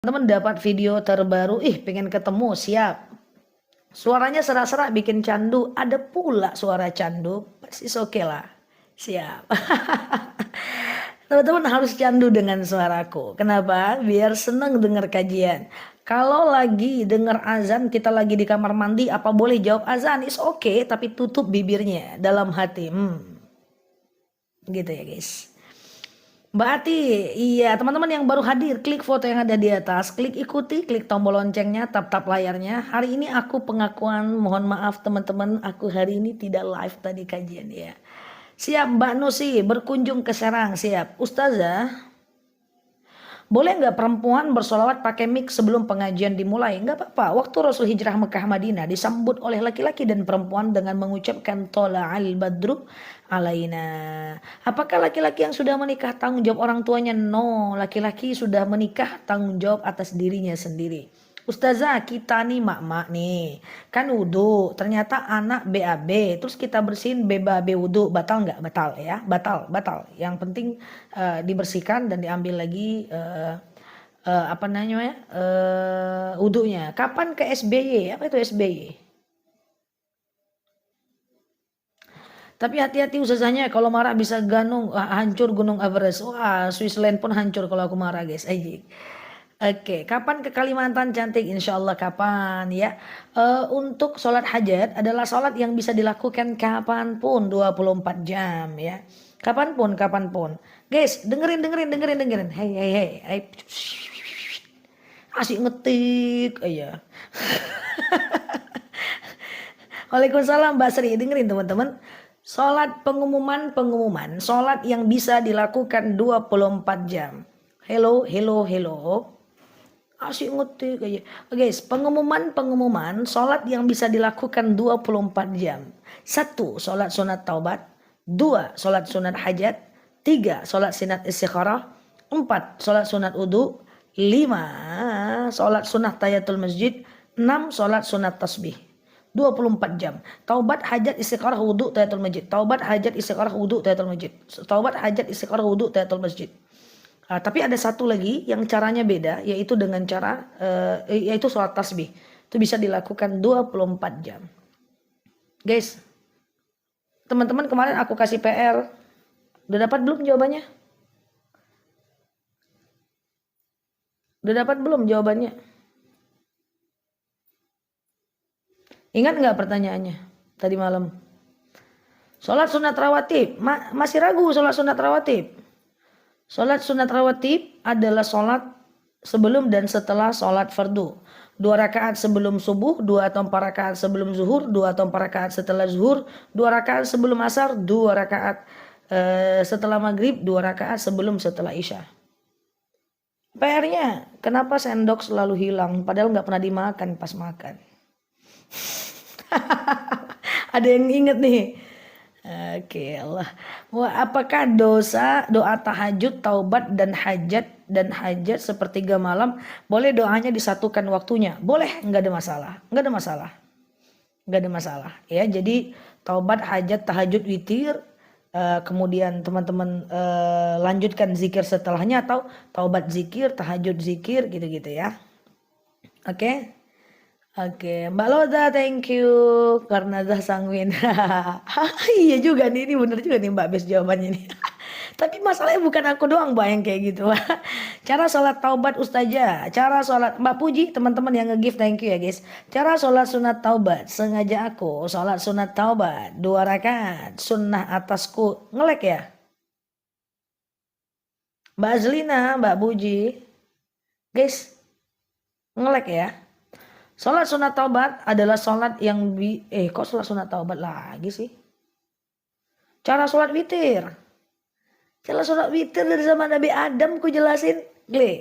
Teman dapat video terbaru, pengen ketemu, siap. Suaranya serak-serak bikin candu, ada pula suara candu, pasti oke lah, siap. Teman-teman harus candu dengan suaraku. Kenapa? Biar seneng denger kajian. Kalau lagi denger azan, kita lagi di kamar mandi, apa boleh jawab azan? Is oke, tapi tutup bibirnya dalam hati. Gitu ya guys. Mbak Ati, iya teman-teman yang baru hadir, klik foto yang ada di atas, klik ikuti, klik tombol loncengnya, tap-tap layarnya. Hari ini aku pengakuan, mohon maaf teman-teman, aku hari ini tidak live tadi kajian ya. Siap Mbak Nusi, berkunjung ke Serang, siap. Ustazah, boleh nggak perempuan bersolawat pakai mic sebelum pengajian dimulai? Nggak apa-apa. Waktu Rasul hijrah Mekah Madinah disambut oleh laki-laki dan perempuan dengan mengucapkan tola'al badru alaina. Apakah laki-laki yang sudah menikah tanggung jawab orang tuanya? No, laki-laki sudah menikah tanggung jawab atas dirinya sendiri. Ustazah, kita nih mak-mak nih kan wudhu, ternyata anak BAB, terus kita bersihin BAB wudhu, batal nggak? Batal ya, batal. Yang penting dibersihkan dan diambil lagi apa namanya wudhunya. Kapan ke SBY? Apa itu SBY? Tapi hati-hati ustazahnya, kalau marah bisa hancur Gunung Everest. Wah, Switzerland pun hancur kalau aku marah guys. Ajik. Oke, kapan ke Kalimantan cantik? Insya Allah kapan ya. Untuk sholat hajat adalah sholat yang bisa dilakukan kapanpun 24 jam ya. Kapanpun. Guys, dengerin. Hey. Asik ngetik aja. Waalaikumsalam Mbak Sri, dengerin teman-teman. Sholat pengumuman, sholat yang bisa dilakukan 24 jam. Hello. Asik ngetik aja. Guys, pengumuman sholat yang bisa dilakukan 24 jam. 1. Sholat sunat taubat. 2. Sholat sunat hajat. 3. Sholat sunat istikharah. 4. Sholat sunat wudu. 5. Sholat sunat tahiyatul masjid. 6. Sholat sunat tasbih. 24 jam. Taubat, hajat, istikharah, wudu, tahiyatul masjid. Taubat, hajat, istikharah, wudu, tahiyatul masjid. Taubat, hajat, istikharah, wudu, tahiyatul masjid. Tapi ada satu lagi yang caranya beda, yaitu dengan cara yaitu sholat tasbih. Itu bisa dilakukan 24 jam. Guys, teman-teman kemarin aku kasih PR. Udah dapat belum jawabannya? Udah dapat belum jawabannya? Ingat nggak pertanyaannya tadi malam? Sholat sunat rawatib. Masih ragu sholat sunat rawatib? Sholat sunat rawatib adalah sholat sebelum dan setelah sholat fardu. 2 rakaat sebelum subuh, 2 atau 4 rakaat sebelum zuhur, 2 atau 4 rakaat setelah zuhur, 2 rakaat sebelum asar, 2 rakaat setelah maghrib, 2 rakaat setelah isya. PR-nya, kenapa sendok selalu hilang padahal nggak pernah dimakan pas makan? Ada yang inget nih? Oke, Allah. Apakah dosa doa tahajud, taubat dan hajat sepertiga malam boleh doanya disatukan waktunya? Boleh, nggak ada masalah. Ya, jadi taubat, hajat, tahajud, witir. Kemudian teman-teman lanjutkan zikir setelahnya atau taubat zikir, tahajud zikir gitu-gitu ya. Oke. Mbak Loda, thank you karena dah sangwin. Iya juga nih, ini bener juga nih Mbak Bes jawabannya nih. Tapi masalahnya bukan aku doang Mbak yang kayak gitu. Cara sholat taubat Ustazah, cara sholat Mbak Puji, teman-teman yang nge-give thank you ya guys. Cara sholat sunat taubat, sengaja aku sholat sunat taubat 2 rakaat, sunnah atasku, ngelek ya. Mbak Azlina, Mbak Puji, guys, ngelek ya. Sholat sunat taubat adalah sholat yang kok sholat sunat taubat lagi sih? Cara sholat witir. Cara sholat witir dari zaman Nabi Adam ku jelasin.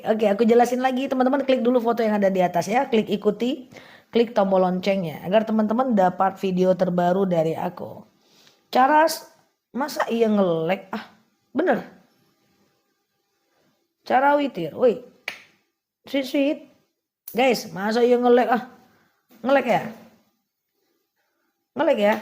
Oke, aku jelasin lagi teman-teman, klik dulu foto yang ada di atas ya. Klik ikuti, klik tombol loncengnya agar teman-teman dapat video terbaru dari aku. Masa iya ngelek? Bener. Cara witir, woi. Sweet. Guys, masa iya ngelek? Ngelek ya?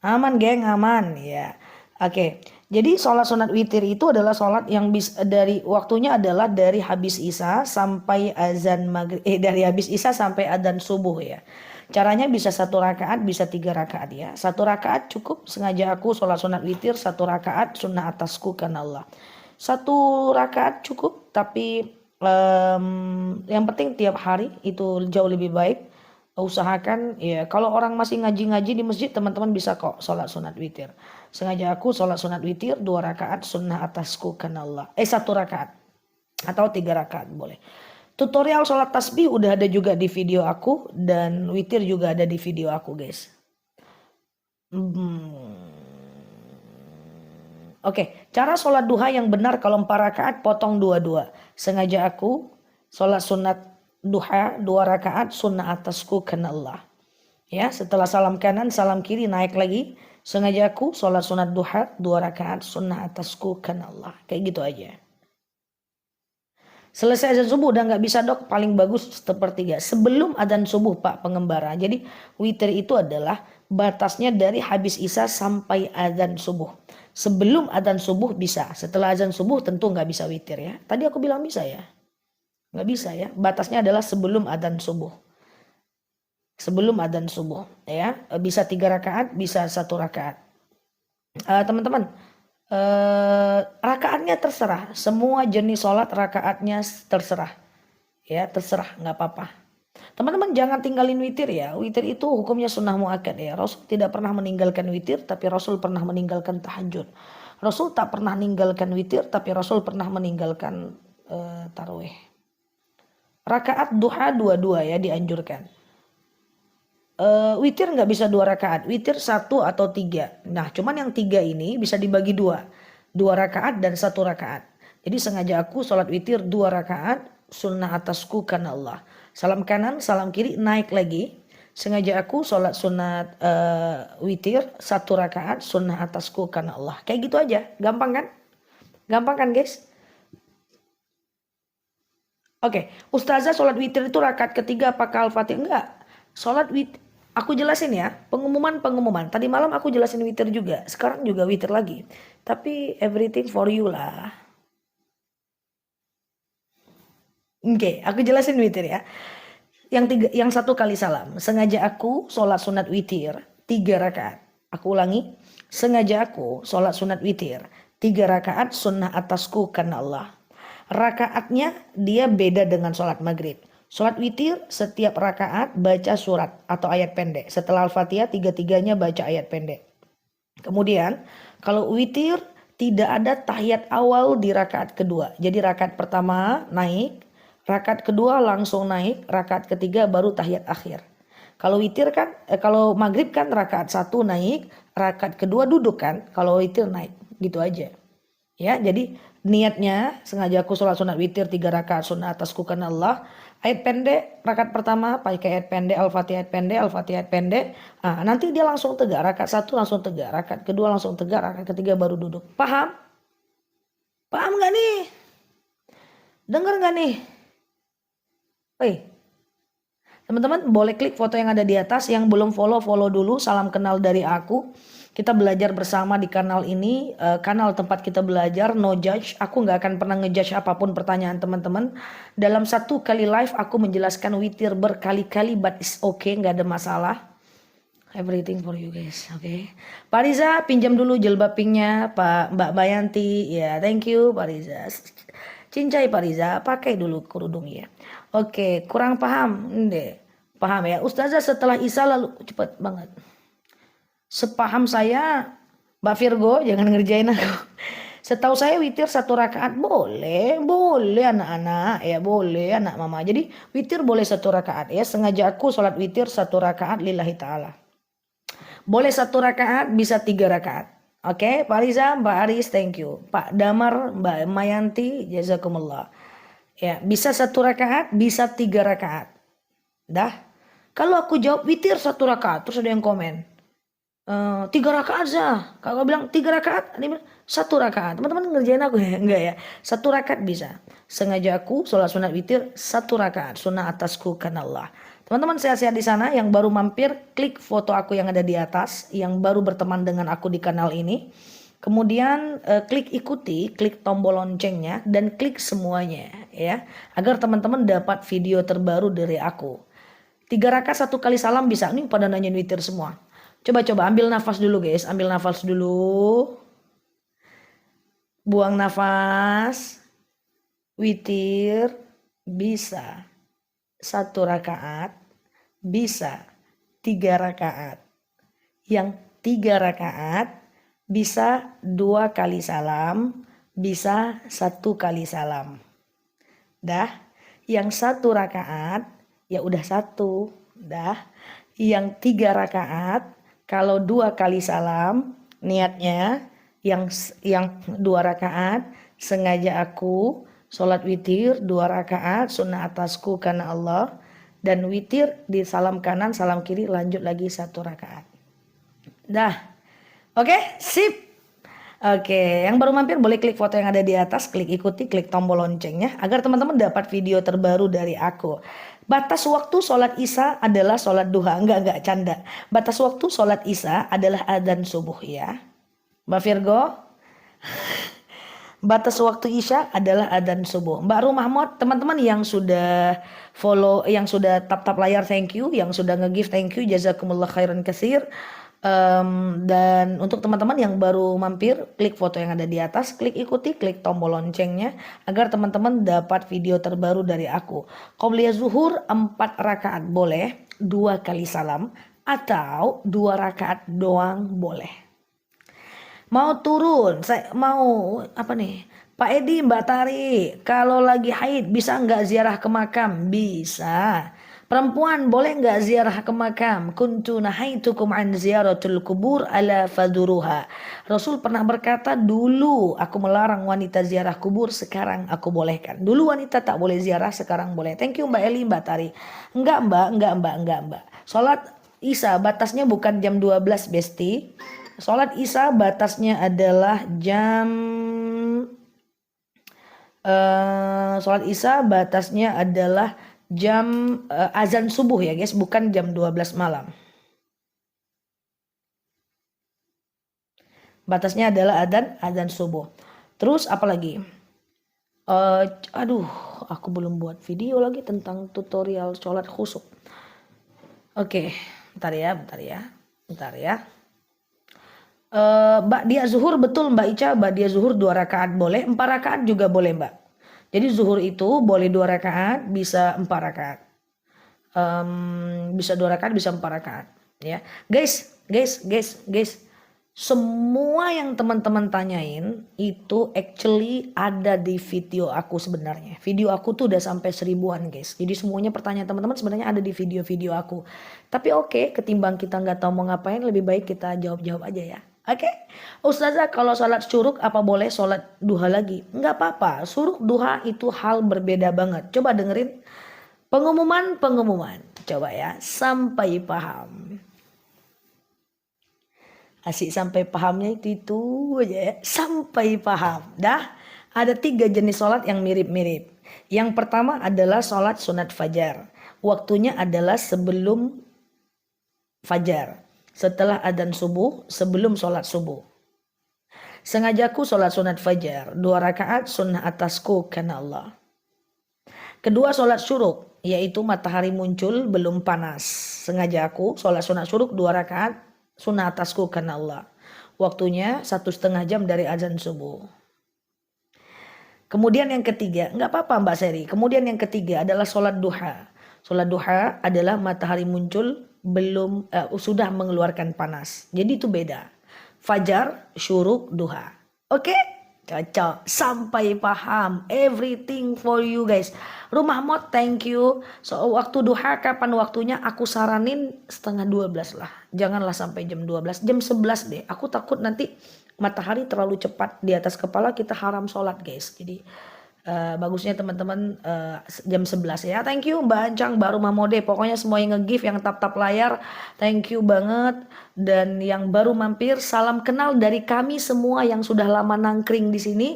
Aman geng, aman ya. Oke. Jadi sholat sunat witir itu adalah sholat yang dari waktunya adalah dari habis isya sampai azan maghrib, dari habis isya sampai adzan subuh ya. Caranya bisa 1 rakaat, bisa 3 rakaat ya. 1 rakaat cukup, sengaja aku sholat sunat witir 1 rakaat sunnah atasku karena Allah. 1 rakaat cukup, tapi yang penting tiap hari itu jauh lebih baik. Usahakan ya, kalau orang masih ngaji-ngaji di masjid, teman-teman bisa kok sholat sunat witir. Sengaja aku sholat sunat witir 2 rakaat sunnah atasku karena Allah. 1 rakaat atau 3 rakaat boleh. Tutorial sholat tasbih udah ada juga di video aku, dan witir juga ada di video aku guys. Oke, cara sholat duha yang benar kalau 4 rakaat potong 2-2. Sengaja aku sholat sunat duha 2 rakaat sunnah atasku karena Allah. Ya, setelah salam kanan, salam kiri naik lagi. Sengaja aku sholat sunat duha 2 rakaat sunnah atasku karena Allah. Kayak gitu aja. Selesai azan subuh udah nggak bisa dok, paling bagus sepertiga. Sebelum adzan subuh Pak Pengembara. Jadi witir itu adalah batasnya dari habis isya sampai adzan subuh. Sebelum adzan subuh bisa, setelah adzan subuh tentu nggak bisa witir ya. Tadi aku bilang bisa ya. Nggak bisa ya, batasnya adalah sebelum adzan subuh. Sebelum adzan subuh ya, bisa 3 rakaat, bisa 1 rakaat. Teman-teman, rakaatnya terserah, semua jenis sholat rakaatnya terserah ya, terserah, nggak apa-apa. Teman-teman jangan tinggalin witir ya, witir itu hukumnya sunnah muakkad ya. Rasul tidak pernah meninggalkan witir, tapi Rasul pernah meninggalkan tahajud. Rasul tak pernah meninggalkan witir, tapi Rasul pernah meninggalkan tarawih. Rakaat duha 2-2 ya dianjurkan. Witir nggak bisa 2 rakaat, witir 1 atau 3. Nah cuman yang 3 ini bisa dibagi 2 rakaat dan 1 rakaat. Jadi sengaja aku sholat witir 2 rakaat sunnah atasku karena Allah. Salam kanan, salam kiri naik lagi. Sengaja aku sholat sunat witir 1 rakaat sunnah atasku karena Allah. Kayak gitu aja, gampang kan? Gampang kan guys? Oke, Ustazah sholat witir itu rakaat ketiga apakah Al-Fatihah? Enggak. Sholat witir, aku jelasin ya, pengumuman. Tadi malam aku jelasin witir juga, sekarang juga witir lagi. Tapi everything for you lah. Oke, aku jelasin witir ya. Yang 1 kali salam, sengaja aku sholat sunat witir 3 rakaat. Aku ulangi, sengaja aku sholat sunat witir 3 rakaat sunnah atasku karena Allah. Rakaatnya dia beda dengan sholat maghrib. Sholat witir setiap rakaat baca surat atau ayat pendek. Setelah Al-Fatihah 3-3-nya baca ayat pendek. Kemudian kalau witir tidak ada tahiyat awal di rakaat kedua. Jadi rakaat pertama naik, rakaat kedua langsung naik, rakaat ketiga baru tahiyat akhir. Kalau witir kan, kalau maghrib kan rakaat 1 naik, rakaat kedua duduk kan. Kalau witir naik, gitu aja. Ya, jadi niatnya sengaja aku sholat sunat witir 3 rakaat sunnah atasku karena Allah. Ayat pendek rakaat pertama pakai ayat pendek, Al-Fatihah ayat pendek, Al-Fatihah ayat pendek. Nah, nanti dia langsung tegak, rakaat 1 langsung tegak, rakaat kedua langsung tegak, rakaat ketiga baru duduk. Paham? Paham gak nih? Dengar gak nih? Teman-teman boleh klik foto yang ada di atas. Yang belum follow dulu. Salam kenal dari aku. Kita belajar bersama di kanal ini, kanal tempat kita belajar, no judge. Aku nggak akan pernah ngejudge apapun pertanyaan teman-teman. Dalam 1 kali live aku menjelaskan witir berkali-kali, but it's okay, nggak ada masalah. Everything for you guys, oke. Okay. Pak Riza pinjam dulu jilbab pinknya, Mbak Bayanti, ya thank you Pak Riza. Cincai Pak Riza, pakai dulu kerudung ya. Oke, kurang paham, deh. Paham ya, Ustazah setelah Isya lalu cepet banget. Sepaham saya, Mbak Virgo, jangan ngerjain aku. Setahu saya witir 1 rakaat boleh anak-anak ya, boleh anak mama. Jadi witir boleh 1 rakaat ya. Sengaja aku sholat witir 1 rakaat lillahi ta'ala. Boleh 1 rakaat, bisa 3 rakaat. Oke, Pak Riza, Mbak Aris, thank you. Pak Damar, Mbak Mayanti, jazakumullah. Ya, bisa 1 rakaat, bisa 3 rakaat. Dah. Kalau aku jawab witir 1 rakaat, terus ada yang komen. 3 rakaat Zah. Kalau bilang 3 rakaat, dia bilang 1 rakaat. Teman-teman ngerjain aku ya? Enggak ya. 1 rakaat bisa. Sengaja aku sholat sunat witir 1 rakaat. Sunnah atasku karena Allah. Teman-teman sehat-sehat di sana. Yang baru mampir, klik foto aku yang ada di atas. Yang baru berteman dengan aku di kanal ini. Kemudian klik ikuti, klik tombol loncengnya dan klik semuanya ya, agar teman-teman dapat video terbaru dari aku. 3 rakaat 1 kali salam bisa. Ini pada nanyain witir semua. Coba ambil nafas dulu guys, ambil nafas dulu. Buang nafas. Witir bisa 1 rakaat, bisa 3 rakaat. Yang 3 rakaat bisa 2 kali salam, bisa 1 kali salam. Dah, yang 1 rakaat ya udah 1. Dah, yang 3 rakaat kalau 2 kali salam niatnya yang 2 rakaat sengaja aku sholat witir 2 rakaat sunnah atasku karena Allah, dan witir di salam kanan salam kiri lanjut lagi 1 rakaat. Dah. Oke, sip. Oke, yang baru mampir boleh klik foto yang ada di atas, klik ikuti, klik tombol loncengnya agar teman-teman dapat video terbaru dari aku. Batas waktu sholat isya adalah sholat duha. Enggak canda. Batas waktu sholat isya adalah adzan subuh ya. Mbak Virgo. Batas waktu isya adalah adzan subuh. Mbak Rumahmot, teman-teman yang sudah follow, yang sudah tap-tap layar thank you, yang sudah nge-give thank you, jazakumullah khairan katsir. Dan untuk teman-teman yang baru mampir, klik foto yang ada di atas, klik ikuti, klik tombol loncengnya agar teman-teman dapat video terbaru dari aku. Qobliyah zuhur 4 rakaat boleh, 2 kali salam, atau 2 rakaat doang boleh. Mau turun, saya mau apa nih? Pak Edi, Mbak Tari, kalau lagi haid bisa nggak ziarah ke makam? Bisa. Perempuan boleh nggak ziarah ke makam? Kuntu nahaitukum an ziyaratul kubur ala faduruha. Rasul pernah berkata, dulu aku melarang wanita ziarah kubur, sekarang aku bolehkan. Dulu wanita tak boleh ziarah, sekarang boleh. Thank you Mbak Eli, Mbak Tari. Enggak Mbak. Sholat isya batasnya bukan jam 12 Besti. Sholat isya batasnya adalah jam sholat isya batasnya adalah jam azan subuh ya guys, bukan jam 12 malam. Batasnya adalah azan subuh. Terus apa lagi? Aduh, aku belum buat video lagi tentang tutorial sholat khusyuk. Oke, bentar ya. Mbak dia zuhur betul Mbak Ica, Mbak dia zuhur 2 rakaat boleh, 4 rakaat juga boleh Mbak. Jadi zuhur itu boleh 2 rakaat, bisa 4 rakaat. Bisa 2 rakaat, bisa 4 rakaat. Ya, guys. Semua yang teman-teman tanyain itu actually ada di video aku sebenarnya. Video aku tuh udah sampai 1000-an guys. Jadi semuanya pertanyaan teman-teman sebenarnya ada di video-video aku. Tapi oke, ketimbang kita nggak tahu mau ngapain, lebih baik kita jawab-jawab aja ya. Oke, Ustazah kalau sholat syuruk apa boleh sholat duha lagi? Nggak apa-apa, syuruk duha itu hal berbeda banget. Coba dengerin pengumuman. Coba ya, sampai paham. Asik sampai pahamnya itu aja ya, sampai paham. Dah, ada 3 jenis sholat yang mirip-mirip. Yang pertama adalah sholat sunat fajar. Waktunya adalah sebelum fajar. Setelah adzan subuh, sebelum sholat subuh. Sengajaku sholat sunat fajar, 2 rakaat sunnah atasku karena Allah. Kedua sholat syuruk, yaitu matahari muncul belum panas. Sengajaku sholat sunat syuruk 2 rakaat sunnah atasku karena Allah. Waktunya 1,5 jam dari adzan subuh. Kemudian yang ketiga, nggak apa-apa Mbak Seri. Kemudian yang ketiga adalah sholat duha. Sholat duha adalah matahari muncul belum sudah mengeluarkan panas. Jadi itu beda. Fajar, syuruk, duha. Oke? Cocok. Sampai paham. Everything for you guys. Rumah Mod thank you. So waktu duha kapan waktunya? Aku saranin 11:30 lah. Janganlah sampai jam 12. Jam 11 deh. Aku takut nanti matahari terlalu cepat di atas kepala kita haram sholat guys. Jadi bagusnya teman-teman jam 11 ya. Thank you Mbak Ancang, Mbak Rumah Mode. Pokoknya semua yang nge-give, yang tap-tap layar, thank you banget. Dan yang baru mampir, salam kenal dari kami semua yang sudah lama nangkring di sini.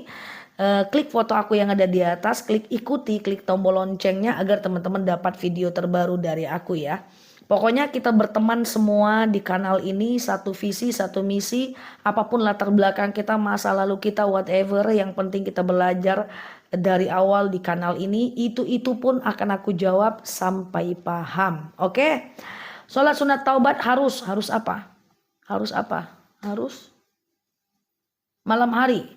Klik foto aku yang ada di atas, klik ikuti, klik tombol loncengnya agar teman-teman dapat video terbaru dari aku ya. Pokoknya kita berteman semua di kanal ini, satu visi, satu misi, apapun latar belakang kita, masa lalu kita, whatever, yang penting kita belajar dari awal di kanal ini, itu pun akan aku jawab sampai paham. Oke? Sholat sunat taubat harus apa? Harus apa? Harus malam hari.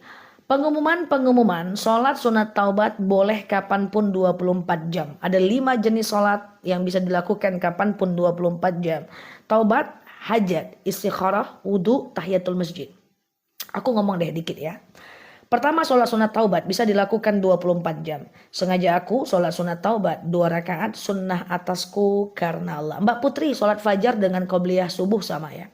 Pengumuman sholat sunat taubat boleh kapanpun 24 jam. Ada 5 jenis sholat yang bisa dilakukan kapanpun 24 jam. Taubat, hajat, istikharah, wudhu, tahiyatul masjid. Aku ngomong deh dikit ya. Pertama, sholat sunat taubat bisa dilakukan 24 jam. Sengaja aku sholat sunat taubat 2 rakaat sunnah atasku karena Allah. Mbak Putri sholat fajar dengan qobliyah subuh sama ya.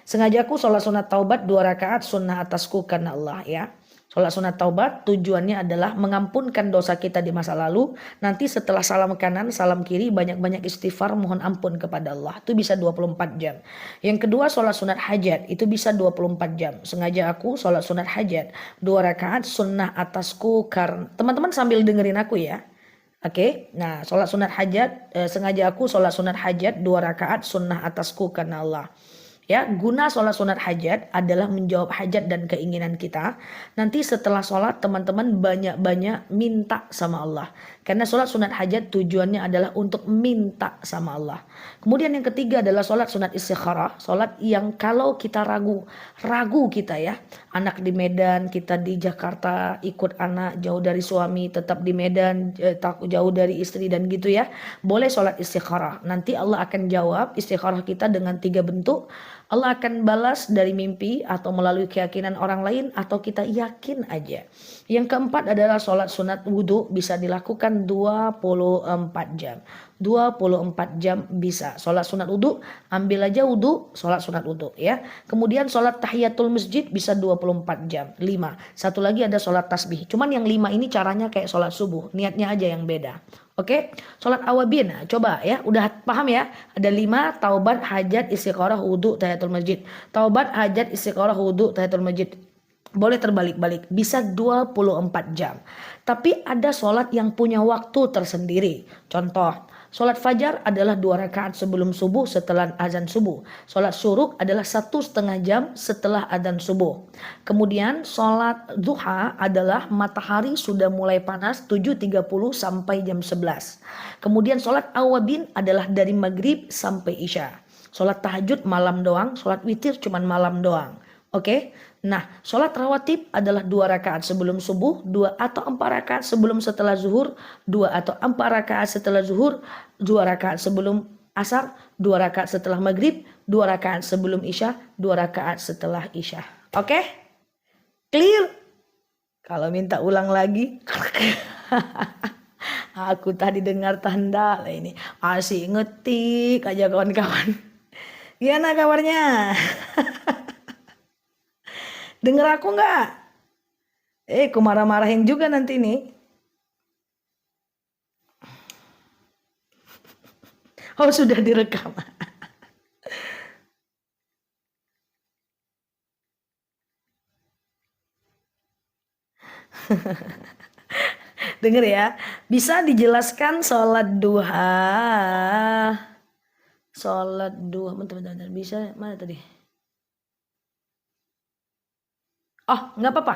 Sengaja aku sholat sunat taubat 2 rakaat sunnah atasku karena Allah ya. Sholat sunat taubat tujuannya adalah mengampunkan dosa kita di masa lalu. Nanti setelah salam kanan, salam kiri, banyak-banyak istighfar, mohon ampun kepada Allah. Itu bisa 24 jam. Yang kedua, sholat sunat hajat. Itu bisa 24 jam. Sengaja aku sholat sunat hajat 2 rakaat sunnah atasku karena... Teman-teman sambil dengerin aku ya. Oke, nah sholat sunat hajat, sengaja aku sholat sunat hajat 2 rakaat sunnah atasku karena Allah. Ya, guna sholat sunat hajat adalah menjawab hajat dan keinginan kita. Nanti setelah sholat teman-teman banyak-banyak minta sama Allah. Karena sholat sunat hajat tujuannya adalah untuk minta sama Allah. Kemudian yang ketiga adalah sholat sunat istikharah. Sholat yang kalau kita ragu kita ya. Anak di Medan, kita di Jakarta, ikut anak jauh dari suami, tetap di Medan, jauh dari istri dan gitu ya. Boleh sholat istikharah. Nanti Allah akan jawab istikharah kita dengan 3 bentuk. Allah akan balas dari mimpi atau melalui keyakinan orang lain atau kita yakin aja. Yang keempat adalah sholat sunat wudhu bisa dilakukan 24 jam. 24 jam bisa. Sholat sunat wudhu, ambil aja wudhu, sholat sunat wudhu ya. Kemudian sholat tahiyatul masjid bisa 24 jam. 5. Satu lagi ada sholat tasbih. Cuman yang 5 ini caranya kayak sholat subuh. Niatnya aja yang beda. Oke, sholat awabin, coba ya, udah paham ya? Ada 5, taubat, hajat, istikharah, wudhu, tahiyatul masjid. Taubat, hajat, istikharah, wudhu, tahiyatul masjid. Boleh terbalik-balik, bisa 24 jam. Tapi ada sholat yang punya waktu tersendiri. Contoh, sholat fajar adalah 2 rakaat sebelum subuh setelah azan subuh. Sholat syuruk adalah 1,5 jam setelah azan subuh. Kemudian sholat duha adalah matahari sudah mulai panas 7.30 sampai jam 11. Kemudian sholat awabin adalah dari maghrib sampai isya. Sholat tahajud malam doang, sholat witir cuman malam doang. Oke, nah sholat rawatib adalah 2 rakaat sebelum subuh, 2 atau 4 rakaat sebelum setelah zuhur, 2 atau 4 rakaat setelah zuhur, 2 rakaat sebelum asar, 2 rakaat setelah maghrib, 2 rakaat sebelum isya, 2 rakaat setelah isya. Oke, clear? Kalau minta ulang lagi, aku tadi dengar tanda lah ini, masih ngetik aja kawan-kawan. Gimana kabarnya? Dengar aku nggak? Aku marah-marahin juga nanti nih. Oh sudah direkam. Dengar ya. Bisa dijelaskan sholat duha. Sholat duha. Bentar. Bisa mana tadi? Oh nggak apa-apa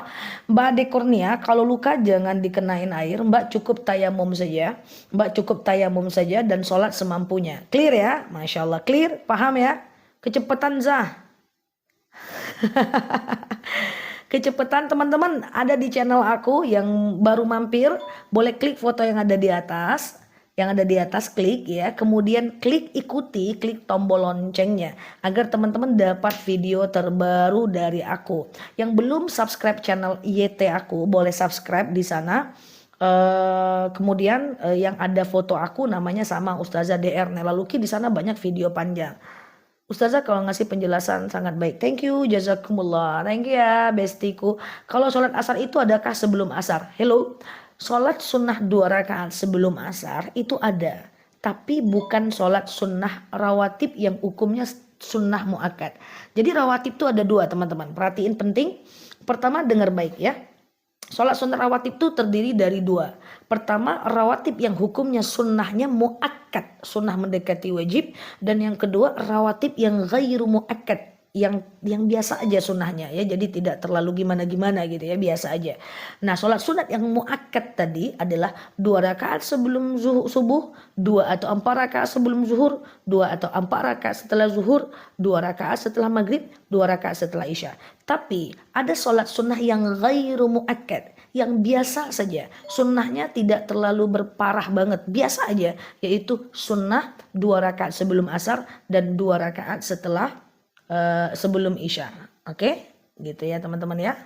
Mbak Dekornia, kalau luka jangan dikenain air, Mbak cukup tayamum saja. Mbak cukup tayamum saja dan sholat semampunya. Clear ya? Masya Allah clear, paham ya? Kecepatan Zah. Kecepatan teman-teman ada di channel aku yang baru mampir, boleh klik foto yang ada di atas. Yang ada di atas klik ya, kemudian klik ikuti, klik tombol loncengnya agar teman-teman dapat video terbaru dari aku. Yang belum subscribe channel YT aku boleh subscribe di sana. Kemudian yang ada foto aku namanya sama Ustazah DR Nela Luki, di sana banyak video panjang. Ustazah kalau ngasih penjelasan sangat baik. Thank you, jazakumullah. Thank you ya bestiku. Kalau sholat asar itu adakah sebelum asar? Hello. Sholat sunnah 2 rakaat sebelum asar itu ada. Tapi bukan sholat sunnah rawatib yang hukumnya sunnah muakkad. Jadi rawatib itu ada 2 teman-teman. Perhatiin penting. Pertama dengar baik ya. Sholat sunnah rawatib itu terdiri dari dua. Pertama, rawatib yang hukumnya sunnahnya muakkad, sunnah mendekati wajib. Dan yang kedua, rawatib yang ghairu muakkad, yang biasa aja sunnahnya ya, jadi tidak terlalu gimana-gimana gitu ya, biasa aja. Nah, sholat sunat yang muakkad tadi adalah 2 rakaat sebelum subuh, 2 atau 4 rakaat sebelum zuhur, 2 atau 4 rakaat setelah zuhur, 2 rakaat setelah maghrib, 2 rakaat setelah isya. Tapi ada sholat sunnah yang ghairu muakkad, yang biasa saja, sunnahnya tidak terlalu berparah banget, biasa aja, yaitu sunnah 2 rakaat sebelum asar dan 2 rakaat setelah sebelum isya. Oke, gitu ya teman-teman ya.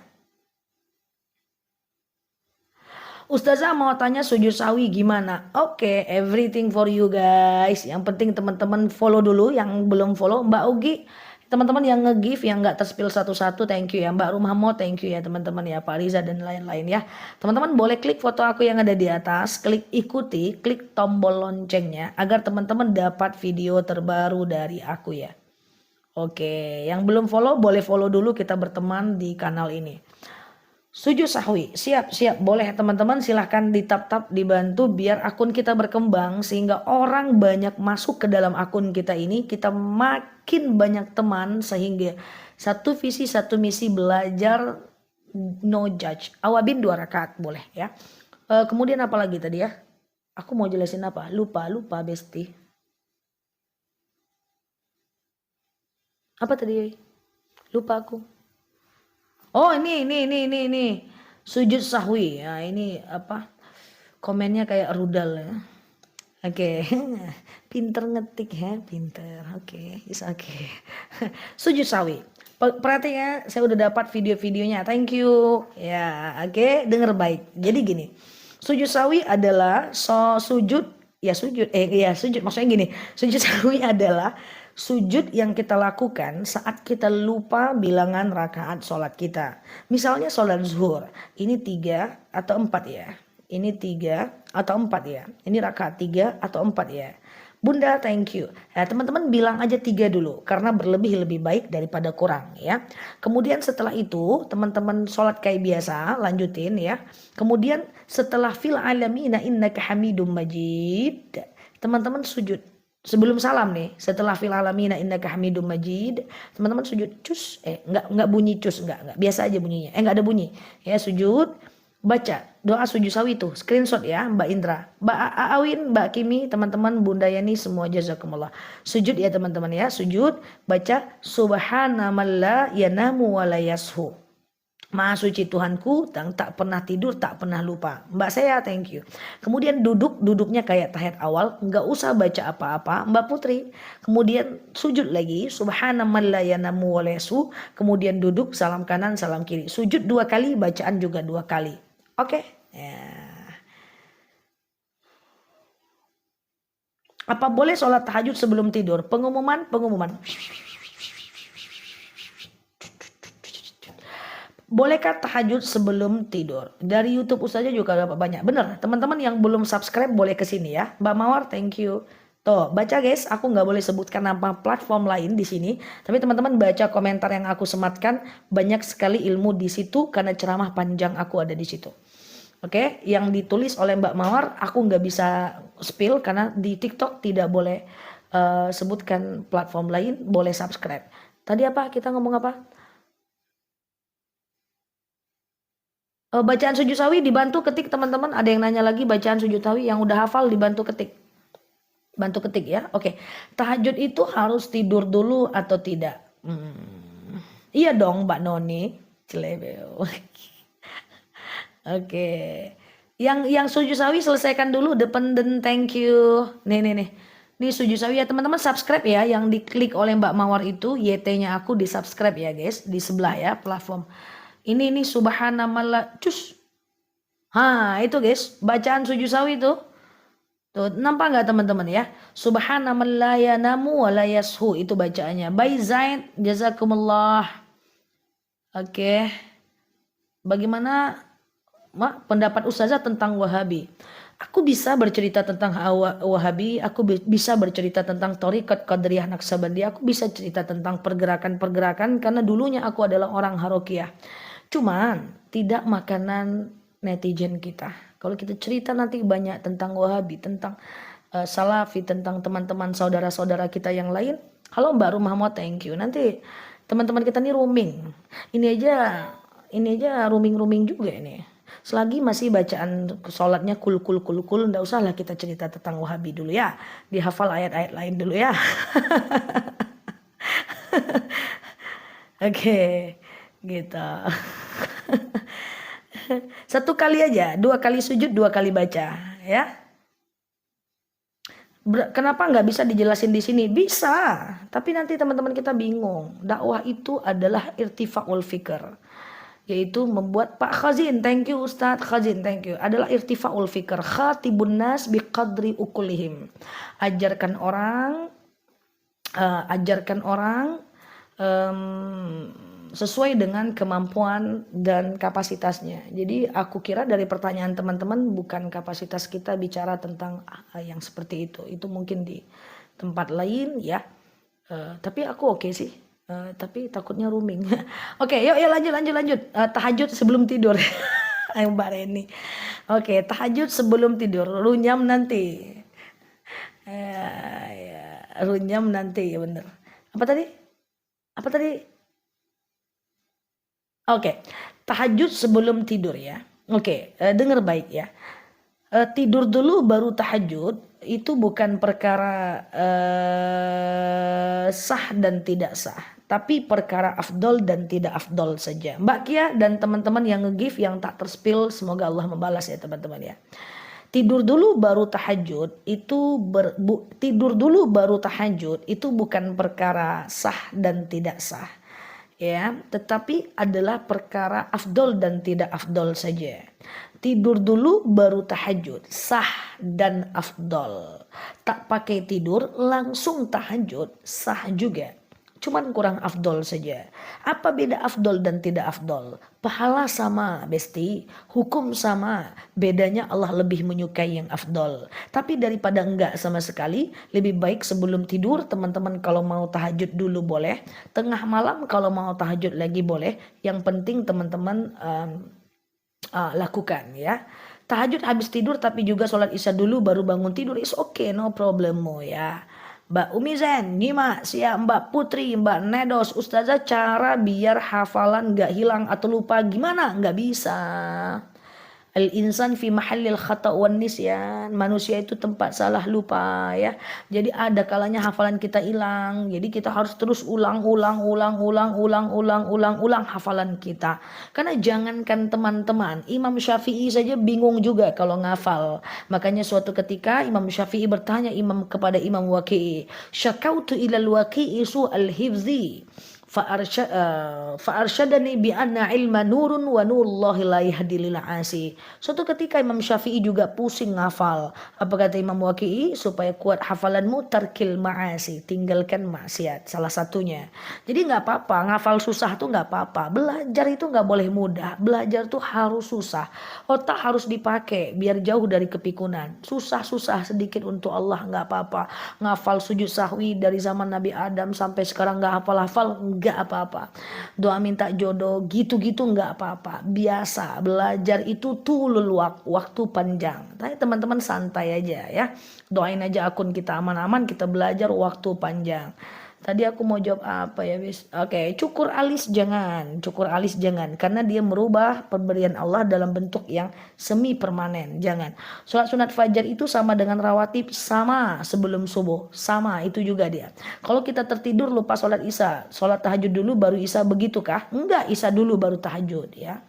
Ustazah mau tanya sujud sawi gimana? Oke, everything for you guys. Yang penting teman-teman follow dulu, yang belum follow. Mbak Ugi, teman-teman yang nge-give yang nggak terspill satu-satu, thank you ya. Mbak Rumahmo, thank you ya teman-teman ya. Pak Riza dan lain-lain ya. Teman-teman boleh klik foto aku yang ada di atas, klik ikuti, klik tombol loncengnya agar teman-teman dapat video terbaru dari aku ya. Oke, yang belum follow boleh follow dulu, kita berteman di kanal ini. Sujud sahwi, siap, boleh teman-teman, silahkan ditap-tap, dibantu biar akun kita berkembang sehingga orang banyak masuk ke dalam akun kita ini, kita makin banyak teman sehingga satu visi satu misi belajar no judge. Awabin 2 rakaat boleh ya. Kemudian apa lagi tadi ya? Aku mau jelasin apa? Lupa Besti. Apa tadi? Lupa aku. Oh ini. Sujud sahwi. Ya ini apa? Komennya kayak rudal ya. Oke. Pinter ngetik ya, pinter. Oke, is oke. Sujud sahwi. Perhatikan, saya udah dapat video-videonya. Thank you. Ya, oke, denger baik. Jadi gini. Sujud sahwi adalah sujud maksudnya gini. Sujud sahwi adalah sujud yang kita lakukan saat kita lupa bilangan rakaat sholat kita. Misalnya sholat zuhur, ini 3 atau 4 ya. Ini 3 atau 4 ya. Ini rakaat 3 atau 4 ya. Bunda, thank you. Nah, teman-teman bilang aja 3 dulu, karena berlebih lebih baik daripada kurang ya. Kemudian setelah itu, teman-teman sholat kayak biasa, lanjutin ya. Kemudian setelah fil alamina innaka hamidum majid, teman-teman sujud. Sebelum salam nih, setelah fil alamina innaka hamidum majid, teman-teman sujud cus, enggak bunyi cus, enggak, biasa aja bunyinya. Enggak ada bunyi. Ya, sujud, baca doa sujud sawi itu, screenshot ya Mbak Indra, Mbak Awin, Mbak Kimi, teman-teman, Bunda Yani, semua jazakumullah. Sujud ya teman-teman ya, sujud, baca subhanallah yanamu wa la yashu. Maha suci Tuhanku yang tak pernah tidur, tak pernah lupa. Mbak saya, thank you. Kemudian duduknya kayak tahiyat awal, nggak usah baca apa-apa, Mbak Putri. Kemudian sujud lagi, subhanallah yanamu wa la yashu. Kemudian duduk, salam kanan, salam kiri. Sujud 2 kali, bacaan juga 2 kali. Oke. Ya. Apa boleh sholat tahajud sebelum tidur? Pengumuman. Bolehkah tahajud sebelum tidur? Dari YouTube saja juga dapat banyak. Bener, teman-teman yang belum subscribe boleh ke sini ya. Mbak Mawar, thank you. Tuh, baca guys, aku nggak boleh sebutkan nama platform lain di sini. Tapi teman-teman baca komentar yang aku sematkan, banyak sekali ilmu di situ karena ceramah panjang aku ada di situ. Oke, yang ditulis oleh Mbak Mawar, aku nggak bisa spill karena di TikTok tidak boleh sebutkan platform lain, boleh subscribe. Tadi apa? Kita ngomong apa? Bacaan sujud sawi dibantu ketik teman-teman. Ada yang nanya lagi bacaan sujud sawi yang udah hafal dibantu ketik. Bantu ketik ya. Oke. Tahajud itu harus tidur dulu atau tidak? Iya dong Mbak Noni. Celebeo. Oke. Yang sujud sawi selesaikan dulu. Dependent, thank you. Nih. Nih sujud sawi ya teman-teman, subscribe ya. Yang diklik oleh Mbak Mawar itu YT-nya aku di subscribe ya guys. Di sebelah ya platform. Ini subhanallah cus. Itu guys, bacaan sujud sawi itu. Tuh, nampak nggak teman-teman ya? Subhanallah yanamu wa la yashu, itu bacaannya. By Zain, jazakumullah. Oke. Bagaimana pendapat Ustazah tentang Wahabi? Aku bisa bercerita tentang Wahabi, aku bisa bercerita tentang Thariqat Qadariyah Naqsabandi, aku bisa cerita tentang pergerakan-pergerakan karena dulunya aku adalah orang Harokiyah. Cuman tidak makanan netizen kita. Kalau kita cerita nanti banyak tentang Wahabi, tentang Salafi, tentang teman-teman saudara-saudara kita yang lain. Halo Mbak Rumah Mo, thank you. Nanti teman-teman kita nih rooming. Ini aja rooming juga ini. Selagi masih bacaan sholatnya kul, ndak usahlah kita cerita tentang Wahabi dulu ya. Dihafal ayat-ayat lain dulu ya. Oke, gitu. Satu kali aja, 2 kali sujud, 2 kali baca, ya. Kenapa nggak bisa dijelasin di sini? Bisa, tapi nanti teman-teman kita bingung. Dakwah itu adalah irtifa'ul fikr, yaitu membuat Pak Khazin, thank you Ustadz Khazin, thank you, adalah irtifa'ul fikr, khatibun nas biqadri ukulihim. Ajarkan orang sesuai dengan kemampuan dan kapasitasnya. Jadi aku kira dari pertanyaan teman-teman bukan kapasitas kita bicara tentang yang seperti itu. Itu mungkin di tempat lain ya. Tapi aku oke sih. Tapi takutnya rooming. Oke, yuk lanjut. Tahajud sebelum tidur. Mbak Reni. Oke, tahajud sebelum tidur. Runyam nanti. Runyam nanti ya bener. Apa tadi? Oke, tahajud sebelum tidur ya. Oke, dengar baik ya. Tidur dulu baru tahajud itu bukan perkara sah dan tidak sah, tapi perkara afdol dan tidak afdol saja. Mbak Kia dan teman-teman yang nge-give yang tak terspill, semoga Allah membalas ya teman-teman ya. Tidur dulu baru tahajud itu bukan perkara sah dan tidak sah. Ya, tetapi adalah perkara afdol dan tidak afdol saja. Tidur dulu baru tahajud, sah dan afdol. Tak pakai tidur langsung tahajud, sah juga. Cuman kurang afdol saja. Apa beda afdol dan tidak afdol? Pahala sama, besti. Hukum sama. Bedanya Allah lebih menyukai yang afdol. Tapi daripada enggak sama sekali, lebih baik sebelum tidur teman-teman kalau mau tahajud dulu boleh. Tengah malam kalau mau tahajud lagi boleh. Yang penting teman-teman lakukan ya. Tahajud habis tidur tapi juga sholat isya dulu baru bangun tidur. Is okay, no problem mo ya. Mbak Umi Zen, Nyimak, siap Mbak Putri, Mbak Nedos, Ustazah cara biar hafalan gak hilang atau lupa gimana? Gak bisa. Al-insan fi mahallil khata' wan nisyan. Manusia itu tempat salah lupa ya. Jadi ada kalanya hafalan kita hilang. Jadi kita harus terus ulang hafalan kita. Karena jangankan teman-teman, Imam Syafi'i saja bingung juga kalau ngafal. Makanya suatu ketika Imam Syafi'i bertanya kepada Imam Waqi'i, "Syakautu ilal Waqi'i su'al hifzi." Fa'arsyadani bi'anna ilma nurun wa nurullahi la yahdi lil asi. Suatu ketika Imam Syafi'i juga pusing ngafal. Apa kata Imam Waqi'i? Supaya kuat hafalanmu tarkil ma'asi, tinggalkan maksiat, salah satunya. Jadi nggak apa-apa, ngafal susah tuh nggak apa-apa. Belajar itu nggak boleh mudah. Belajar tuh harus susah. Otak harus dipakai biar jauh dari kepikunan. Susah-susah sedikit untuk Allah nggak apa-apa. Ngafal sujud sahwi dari zaman Nabi Adam sampai sekarang nggak hafal-hafal, nggak apa-apa. Doa minta jodoh gitu-gitu nggak apa-apa. Biasa belajar itu tulul waktu panjang. Tapi teman-teman santai aja ya. Doain aja akun kita aman-aman, kita belajar waktu panjang. Tadi aku mau jawab apa ya bis? Oke, cukur alis jangan karena dia merubah pemberian Allah dalam bentuk yang semi permanen. Jangan. Sholat sunat fajar itu sama dengan rawatib, sama sebelum subuh, sama itu juga dia. Kalau kita tertidur lupa sholat isya, sholat tahajud dulu baru isya, begitukah? Enggak, isya dulu baru tahajud ya.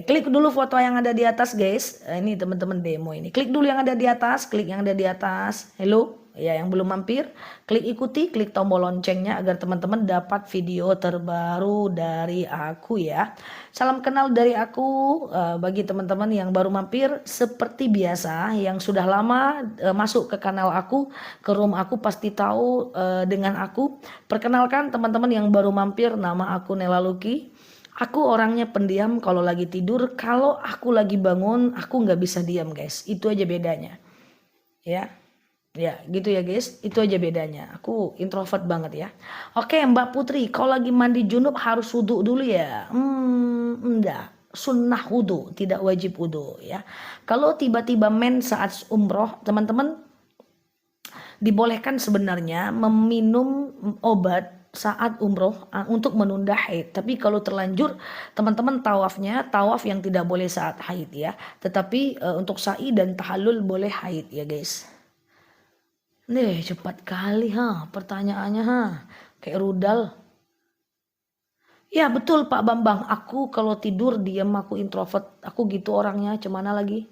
Klik dulu foto yang ada di atas guys. Ini teman-teman demo ini. Klik dulu yang ada di atas, klik yang ada di atas. Hello. Ya, yang belum mampir, klik ikuti, klik tombol loncengnya agar teman-teman dapat video terbaru dari aku ya. Salam kenal dari aku bagi teman-teman yang baru mampir. Seperti biasa, yang sudah lama masuk ke kanal aku, ke room aku pasti tahu dengan aku. Perkenalkan teman-teman yang baru mampir, nama aku Nela Luki. Aku orangnya pendiam kalau lagi tidur. Kalau aku lagi bangun, aku nggak bisa diam guys. Itu aja bedanya. Ya. Ya gitu ya guys, itu aja bedanya. Aku introvert banget ya. Oke Mbak Putri, kalau lagi mandi junub harus wudhu dulu ya? Enggak, sunnah wudhu, tidak wajib wudhu ya. Kalau tiba-tiba men saat umroh, teman-teman dibolehkan sebenarnya meminum obat saat umroh untuk menunda haid. Tapi kalau terlanjur, teman-teman tawaf yang tidak boleh saat haid ya. Tetapi untuk sa'i dan tahallul boleh haid ya guys. Nih cepat kali pertanyaannya kayak rudal. Ya betul Pak Bambang, aku kalau tidur diam, aku introvert, aku gitu orangnya, cemana lagi.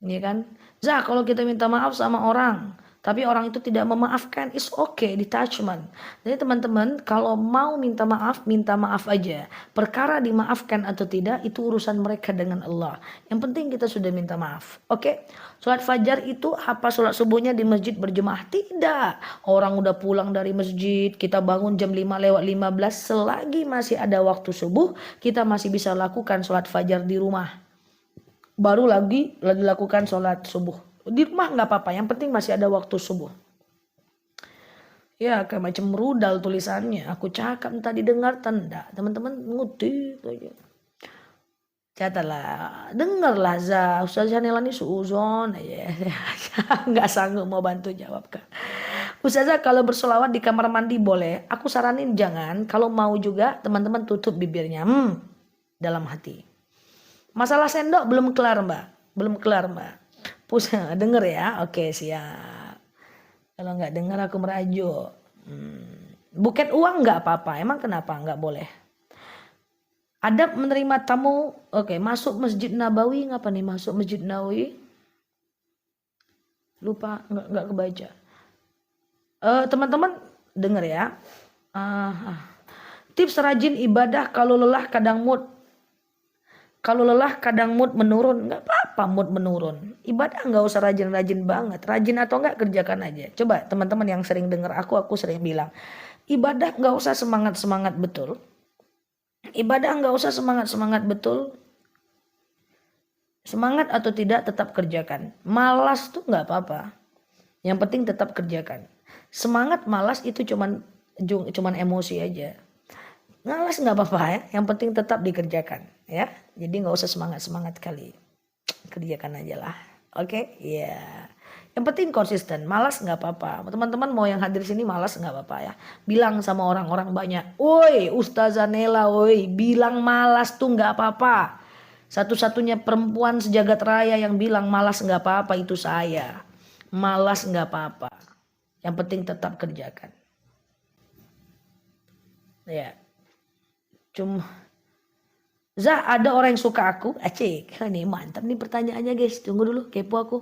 Iya kan? Kalau kita minta maaf sama orang, tapi orang itu tidak memaafkan, is okay, detachment. Jadi teman-teman, kalau mau minta maaf aja. Perkara dimaafkan atau tidak, itu urusan mereka dengan Allah. Yang penting kita sudah minta maaf. Oke? Sholat fajar itu apa sholat subuhnya di masjid berjemaah? Tidak. Orang udah pulang dari masjid, kita bangun jam 5:15, selagi masih ada waktu subuh, kita masih bisa lakukan sholat fajar di rumah. Baru lagi lakukan sholat subuh di rumah nggak apa-apa, yang penting masih ada waktu subuh. Ya kayak macam rudal tulisannya, aku cakap tadi dengar tanda, teman-teman ngutip aja. Catatlah, dengarlah Ustaz Janela ini suuzon ya. Nggak sanggup mau bantu jawab Kak. Ustazah kalau bersolawat di kamar mandi boleh? Aku saranin jangan, kalau mau juga teman-teman tutup bibirnya dalam hati. Masalah sendok belum kelar Mbak. Denger ya, oke siap. Kalau nggak denger aku merajuk. Buket uang nggak apa-apa, emang kenapa nggak boleh? Adab menerima tamu, oke. Masuk Masjid Nabawi, ngapa nih masuk Masjid Nabawi? Lupa, nggak kebaca. Teman-teman denger ya. Tips rajin ibadah kalau lelah kadang mood. Kalau lelah kadang mood menurun, nggak apa-apa mood menurun. Ibadah nggak usah rajin-rajin banget. Rajin atau nggak kerjakan aja. Coba teman-teman yang sering dengar aku sering bilang. Ibadah nggak usah semangat-semangat betul. Ibadah nggak usah semangat-semangat betul. Semangat atau tidak tetap kerjakan. Malas tuh nggak apa-apa. Yang penting tetap kerjakan. Semangat malas itu cuman emosi aja. Ngalas nggak apa-apa ya, yang penting tetap dikerjakan ya. Jadi nggak usah semangat kali, kerjakan aja lah. Oke, ya. Yang penting konsisten, malas nggak apa-apa. Teman-teman mau yang hadir sini malas nggak apa-apa ya. Bilang sama orang-orang banyak, woi Ustazah Nela, woi bilang malas tuh nggak apa-apa. Satu-satunya perempuan sejagat raya yang bilang malas nggak apa-apa itu saya. Malas nggak apa-apa, yang penting tetap kerjakan. Ya. Cuma ada orang yang suka aku, acik. Ini mantap nih pertanyaannya guys. Tunggu dulu, kepo aku.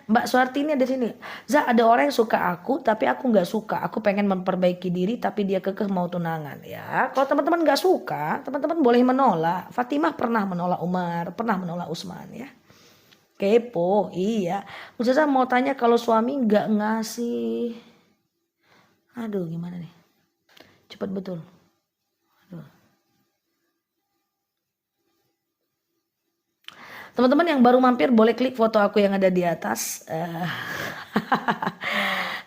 Mbak Suarti ini ada sini. Ada orang yang suka aku, tapi aku nggak suka. Aku pengen memperbaiki diri, tapi dia kekeh mau tunangan. Ya, kalau teman-teman nggak suka, teman-teman boleh menolak. Fatimah pernah menolak Umar, pernah menolak Usman ya. Kepo, iya. Ustazah mau tanya kalau suami nggak ngasih. Aduh, gimana nih? Cepat betul. Aduh. Teman-teman yang baru mampir boleh klik foto aku yang ada di atas.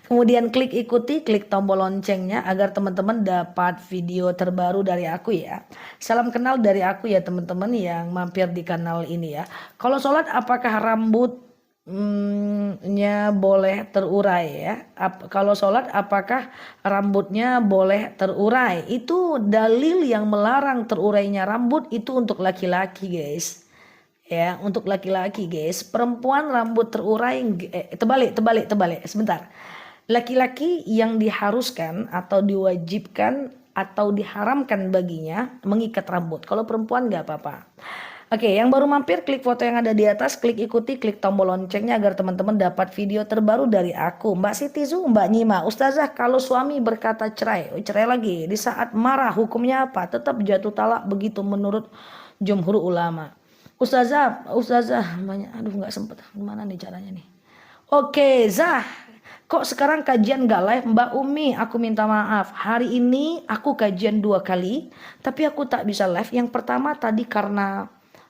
Kemudian klik ikuti, klik tombol loncengnya agar teman-teman dapat video terbaru dari aku ya. Salam kenal dari aku ya teman-teman yang mampir di kanal ini ya. Kalau sholat apakah rambutnya boleh terurai ya? Kalau sholat apakah rambutnya boleh terurai? Itu dalil yang melarang terurainya rambut itu untuk laki-laki guys. Ya, untuk laki-laki guys, perempuan rambut terurai terbalik sebentar. Laki-laki yang diharuskan atau diwajibkan atau diharamkan baginya mengikat rambut. Kalau perempuan nggak apa-apa. Oke, yang baru mampir klik foto yang ada di atas, klik ikuti, klik tombol loncengnya agar teman-teman dapat video terbaru dari aku. Mbak Siti Zu, Mbak Nyima, Ustazah kalau suami berkata cerai lagi di saat marah hukumnya apa? Tetap jatuh talak begitu menurut jumhur ulama. Ustazah banyak, nggak sempet. Gimana nih caranya nih? Oke, Zah, kok sekarang kajian gak live? Mbak Umi, aku minta maaf. Hari ini aku kajian 2 kali, tapi aku tak bisa live. Yang pertama tadi karena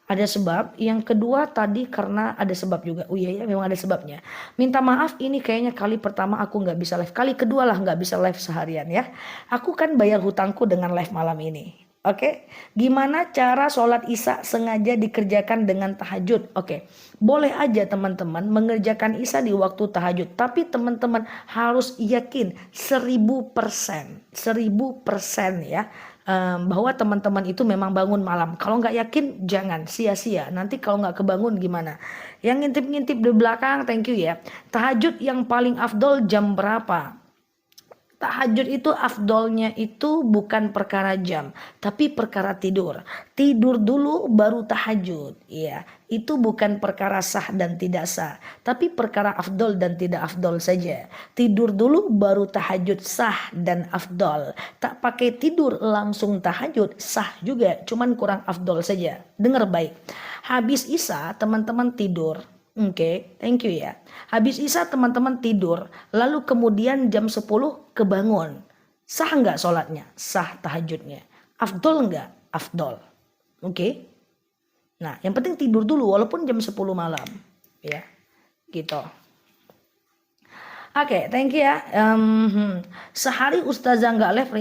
Ada sebab. Yang kedua tadi karena ada sebab juga. Oh iya ya, memang ada sebabnya. Minta maaf, ini kayaknya kali pertama aku nggak bisa live. Kali kedua lah nggak bisa live seharian ya. Aku kan bayar hutangku dengan live malam ini. Oke, gimana cara sholat isya sengaja dikerjakan dengan tahajud? Oke, boleh aja teman-teman mengerjakan isya di waktu tahajud. Tapi teman-teman harus yakin 1000%, 1000% ya. Bahwa teman-teman itu memang bangun malam. Kalau nggak yakin jangan sia-sia. Nanti kalau nggak kebangun gimana? Yang ngintip-ngintip di belakang, thank you ya. Tahajud yang paling afdol jam berapa? Tahajud itu afdolnya itu bukan perkara jam, tapi perkara tidur. Tidur dulu baru tahajud. Ya, itu bukan perkara sah dan tidak sah, tapi perkara afdol dan tidak afdol saja. Tidur dulu baru tahajud sah dan afdol. Tak pakai tidur langsung tahajud sah juga, cuman kurang afdol saja. Dengar baik. Habis isya teman-teman tidur. Oke, thank you ya. Habis isya teman-teman tidur, lalu kemudian jam 10 kebangun. Sah nggak sholatnya? Sah tahajudnya. Afdol nggak? Afdol. Oke. Nah, yang penting tidur dulu walaupun jam 10 malam. Ya, gitu. Oke, thank you ya. Sehari ustazah nggak live,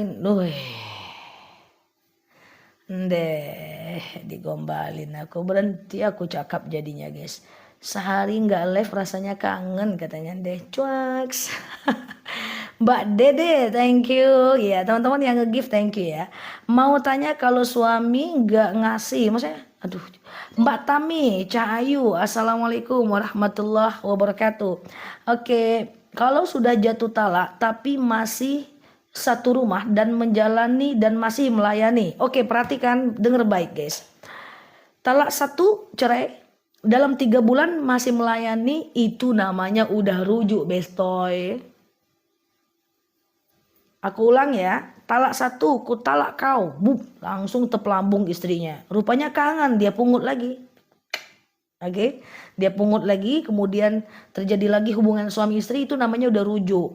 deh digombalin aku, berhenti aku cakap jadinya guys. Sehari nggak live rasanya kangen katanya deh, cuaks. Mbak Dede, thank you ya. Teman-teman yang nge-gift, thank you ya. Mau tanya kalau suami nggak ngasih, maksudnya aduh. Mbak Tami Cahayu, assalamualaikum warahmatullahi wabarakatuh. Oke, kalau sudah jatuh talak tapi masih satu rumah dan menjalani dan masih melayani. Oke, perhatikan, denger baik guys. Talak satu, cerai, dalam 3 bulan masih melayani, itu namanya udah rujuk bestoy. Aku ulang ya, talak satu, ku talak kau, bup, langsung tepelambung istrinya. Rupanya kangen, dia pungut lagi. Oke, dia pungut lagi, kemudian terjadi lagi hubungan suami istri, itu namanya udah rujuk.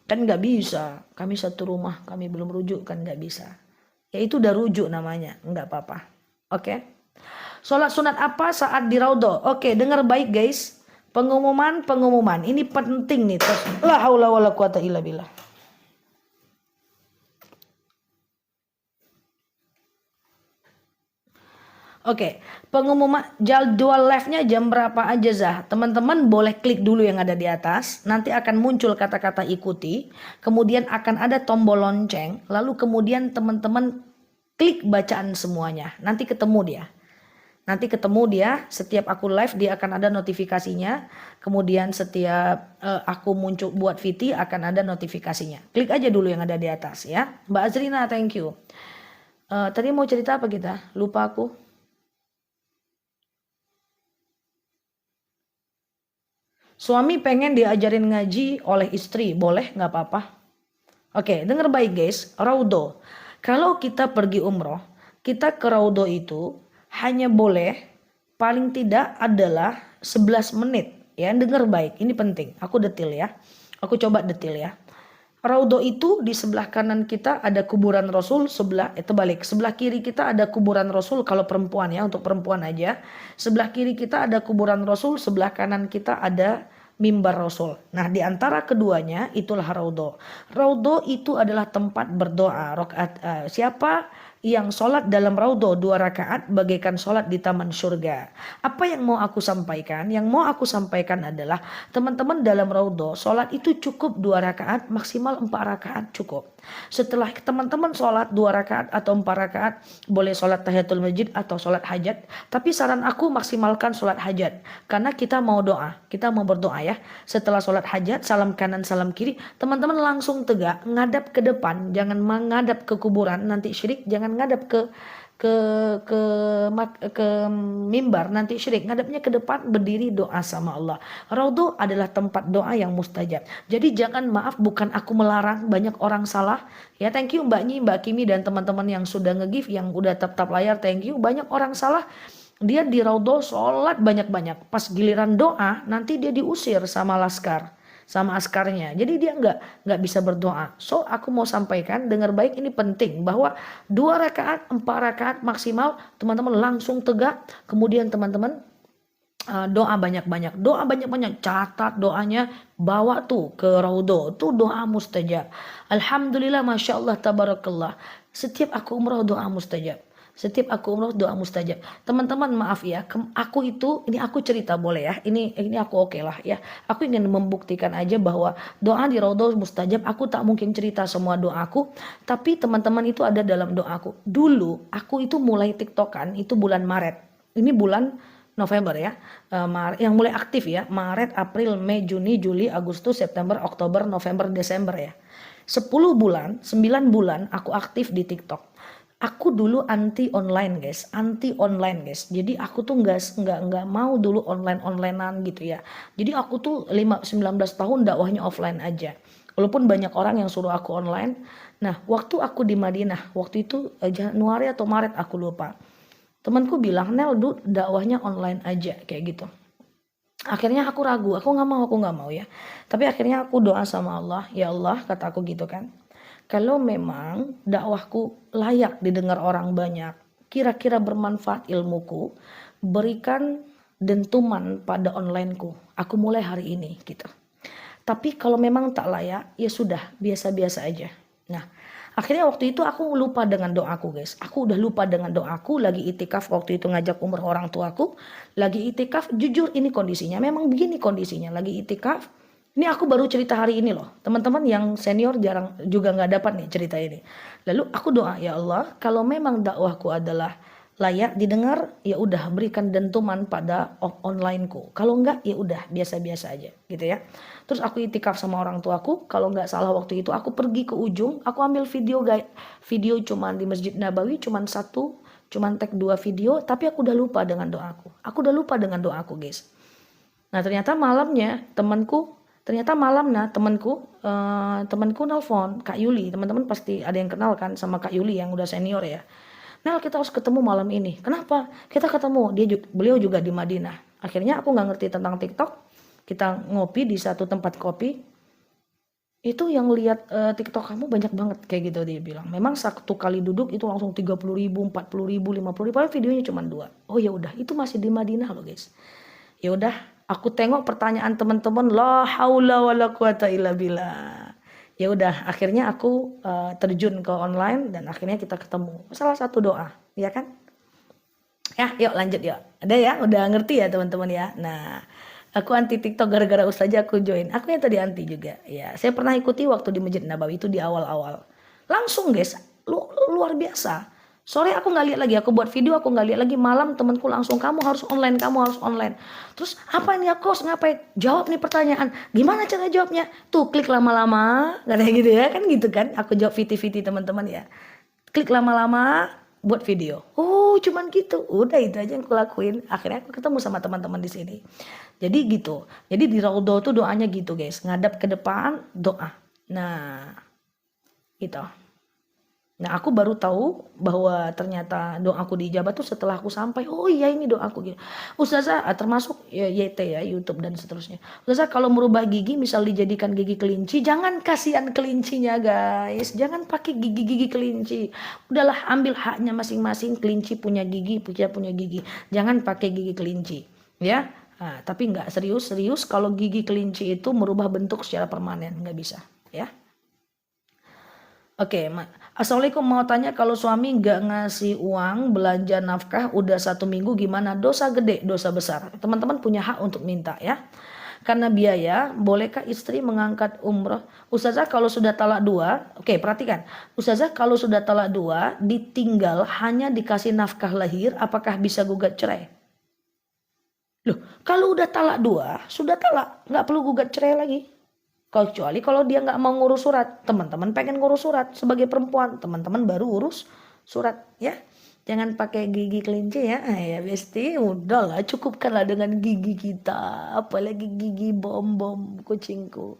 Kan nggak bisa, kami satu rumah, kami belum rujuk, kan nggak bisa. Ya itu udah rujuk namanya, nggak apa-apa. Oke. Sholat sunat apa saat di raudhah? Oke, dengar baik guys. Pengumuman, ini penting nih. La haula wala quwata illa billah. Oke, pengumuman jadwal live-nya jam berapa aja Zah? Teman-teman boleh klik dulu yang ada di atas. Nanti akan muncul kata-kata ikuti. Kemudian akan ada tombol lonceng. Lalu kemudian teman-teman klik bacaan semuanya. Nanti ketemu dia. Setiap aku live dia akan ada notifikasinya. Kemudian setiap aku muncul buat VT akan ada notifikasinya. Klik aja dulu yang ada di atas ya. Mbak Azrina, thank you. Tadi mau cerita apa kita? Lupa aku. Suami pengen diajarin ngaji oleh istri, boleh nggak apa-apa. Oke, denger baik guys, raudhah. Kalau kita pergi umroh, kita ke raudhah itu hanya boleh paling tidak adalah 11 menit. Ya, denger baik, ini penting. Aku detil ya. Aku coba detil ya. Raudhah itu di sebelah kanan kita ada kuburan Rasul, sebelah kiri kita ada kuburan Rasul kalau perempuan ya, untuk perempuan aja. Sebelah kiri kita ada kuburan Rasul, sebelah kanan kita ada mimbar Rasul. Nah, di antara keduanya itulah raudhah. Raudhah itu adalah tempat berdoa. Siapa yang sholat dalam raudhah 2 rakaat bagaikan sholat di taman surga. Apa yang mau aku sampaikan? Yang mau aku sampaikan adalah teman-teman dalam raudhah sholat itu cukup 2 rakaat, maksimal 4 rakaat cukup. Setelah teman-teman sholat 2 rakaat atau 4 rakaat, boleh sholat tahiyatul masjid atau sholat hajat. Tapi saran aku maksimalkan sholat hajat. Karena kita mau doa, kita mau berdoa ya. Setelah sholat hajat, salam kanan salam kiri, teman-teman langsung tegak, ngadap ke depan, jangan menghadap ke kuburan, nanti syirik. Jangan ngadap ke mimbar, nanti syirik. Ngadapnya ke depan, berdiri doa sama Allah. Raudhah adalah tempat doa yang mustajab. Jadi jangan, maaf, bukan aku melarang, banyak orang salah. Ya, thank you Mbak Nyi, Mbak Kimi dan teman-teman yang sudah nge-give, yang udah tap-tap layar, thank you. Banyak orang salah. Dia di raudhah sholat banyak-banyak. Pas giliran doa nanti dia diusir sama laskar. sama askarnya. Jadi dia nggak bisa berdoa. So aku mau sampaikan, dengar baik, ini penting bahwa 2 rakaat, 4 rakaat maksimal teman-teman langsung tegak. Kemudian teman-teman doa banyak-banyak, catat doanya, bawa tuh ke raudhah, tuh doa mustajab. Alhamdulillah, masya Allah, tabarakallah. Setiap aku umroh doa mustajab. Setiap aku umroh doa mustajab. Teman-teman maaf ya, aku itu, ini aku cerita boleh ya, ini aku oke lah ya. Aku ingin membuktikan aja bahwa doa di raudhah mustajab. Aku tak mungkin cerita semua doaku, tapi teman-teman itu ada dalam doaku. Dulu aku itu mulai TikTokan itu bulan Maret. Ini bulan November ya, yang mulai aktif ya, Maret, April, Mei, Juni, Juli, Agustus, September, Oktober, November, Desember ya. 10 bulan, 9 bulan aku aktif di TikTok. Aku dulu anti online guys. Jadi aku tuh nggak mau dulu onlinean gitu ya. Jadi aku tuh 19 tahun dakwahnya offline aja. Walaupun banyak orang yang suruh aku online. Nah, waktu aku di Madinah, waktu itu Januari atau Maret aku lupa. Temanku bilang, Nel, dakwahnya online aja kayak gitu. Akhirnya aku ragu, aku nggak mau ya. Tapi akhirnya aku doa sama Allah, ya Allah, kata aku gitu kan. Kalau memang dakwahku layak didengar orang banyak, kira-kira bermanfaat ilmuku, berikan dentuman pada onlineku. Aku mulai hari ini gitu. Tapi kalau memang tak layak, ya sudah, biasa-biasa aja. Nah, akhirnya waktu itu aku lupa dengan doaku guys. Aku udah lupa dengan doaku, lagi itikaf waktu itu ngajak umroh orang tuaku. Lagi itikaf, jujur ini kondisinya, memang begini kondisinya, lagi itikaf. Ini aku baru cerita hari ini loh. Teman-teman yang senior jarang juga nggak dapat nih cerita ini. Lalu aku doa, ya Allah, kalau memang dakwahku adalah layak didengar, ya udah berikan dentuman pada onlineku. Kalau enggak, ya udah biasa-biasa aja gitu ya. Terus aku itikaf sama orang tuaku, kalau nggak salah waktu itu aku pergi ke ujung, aku ambil video cuman di Masjid Nabawi, cuman tag 2 video, tapi aku udah lupa dengan doaku. Guys. Nah ternyata temanku nelpon Kak Yuli, teman-teman pasti ada yang kenal kan sama Kak Yuli yang udah senior ya. Nel, kita harus ketemu malam ini. Kenapa? Kita ketemu. Beliau juga di Madinah. Akhirnya aku nggak ngerti tentang TikTok. Kita ngopi di satu tempat kopi. Itu yang lihat TikTok kamu banyak banget kayak gitu dia bilang. Memang satu kali duduk itu langsung 30.000, 40.000, 50.000. Padahal videonya cuma 2. Oh ya udah, itu masih di Madinah loh guys. Ya udah, aku tengok pertanyaan teman-teman, la haula wala quwata illa billah. Ya udah, akhirnya aku terjun ke online dan akhirnya kita ketemu. Salah satu doa, ya kan? Ya, yuk lanjut yuk. Ada ya, udah ngerti ya teman-teman ya. Nah, aku anti TikTok gara-gara Ustazah aku join. Aku yang tadi anti juga. Ya, saya pernah ikuti waktu di Masjid Nabawi itu di awal-awal. Langsung guys, luar biasa. Sore aku nggak lihat lagi, aku buat video aku nggak lihat lagi. Malam temanku langsung, kamu harus online. Terus apa ini aku ngapain? Jawab nih pertanyaan. Gimana cara jawabnya? Tuh klik lama-lama, kayak gitu ya kan gitu kan? Aku jawab VT teman-teman ya. Klik lama-lama, buat video. Oh cuman gitu, udah itu aja yang aku lakuin. Akhirnya aku ketemu sama teman-teman di sini. Jadi gitu. Jadi di raudhah tuh doanya gitu guys, ngadap ke depan doa. Nah gitu. Nah aku baru tahu bahwa ternyata doaku dijabah tuh setelah aku sampai. Oh iya ini doaku gitu. Ustazah termasuk ya, YT ya YouTube dan seterusnya. Ustazah kalau merubah gigi misal dijadikan gigi kelinci, jangan kasihan kelincinya guys. Jangan pakai gigi-gigi kelinci. Udahlah ambil haknya masing-masing, kelinci punya gigi, punya gigi. Jangan pakai gigi kelinci ya. Nah, tapi nggak serius kalau gigi kelinci itu merubah bentuk secara permanen, nggak bisa ya. Oke, Assalamualaikum, mau tanya kalau suami nggak ngasih uang belanja nafkah udah 1 minggu gimana? Dosa gede, dosa besar. Teman-teman punya hak untuk minta ya. Karena biaya, bolehkah istri mengangkat umroh? Ustazah kalau sudah talak 2, oke perhatikan. Ustazah kalau sudah talak 2, ditinggal hanya dikasih nafkah lahir, apakah bisa gugat cerai? Loh, kalau udah talak 2, sudah talak, nggak perlu gugat cerai lagi. Kecuali kalau dia nggak mau ngurus surat, teman-teman pengen ngurus surat sebagai perempuan, teman-teman baru urus surat ya. Jangan pakai gigi kelinci ya. Ya besti, udahlah cukupkanlah dengan gigi kita, apalagi gigi bom kucingku.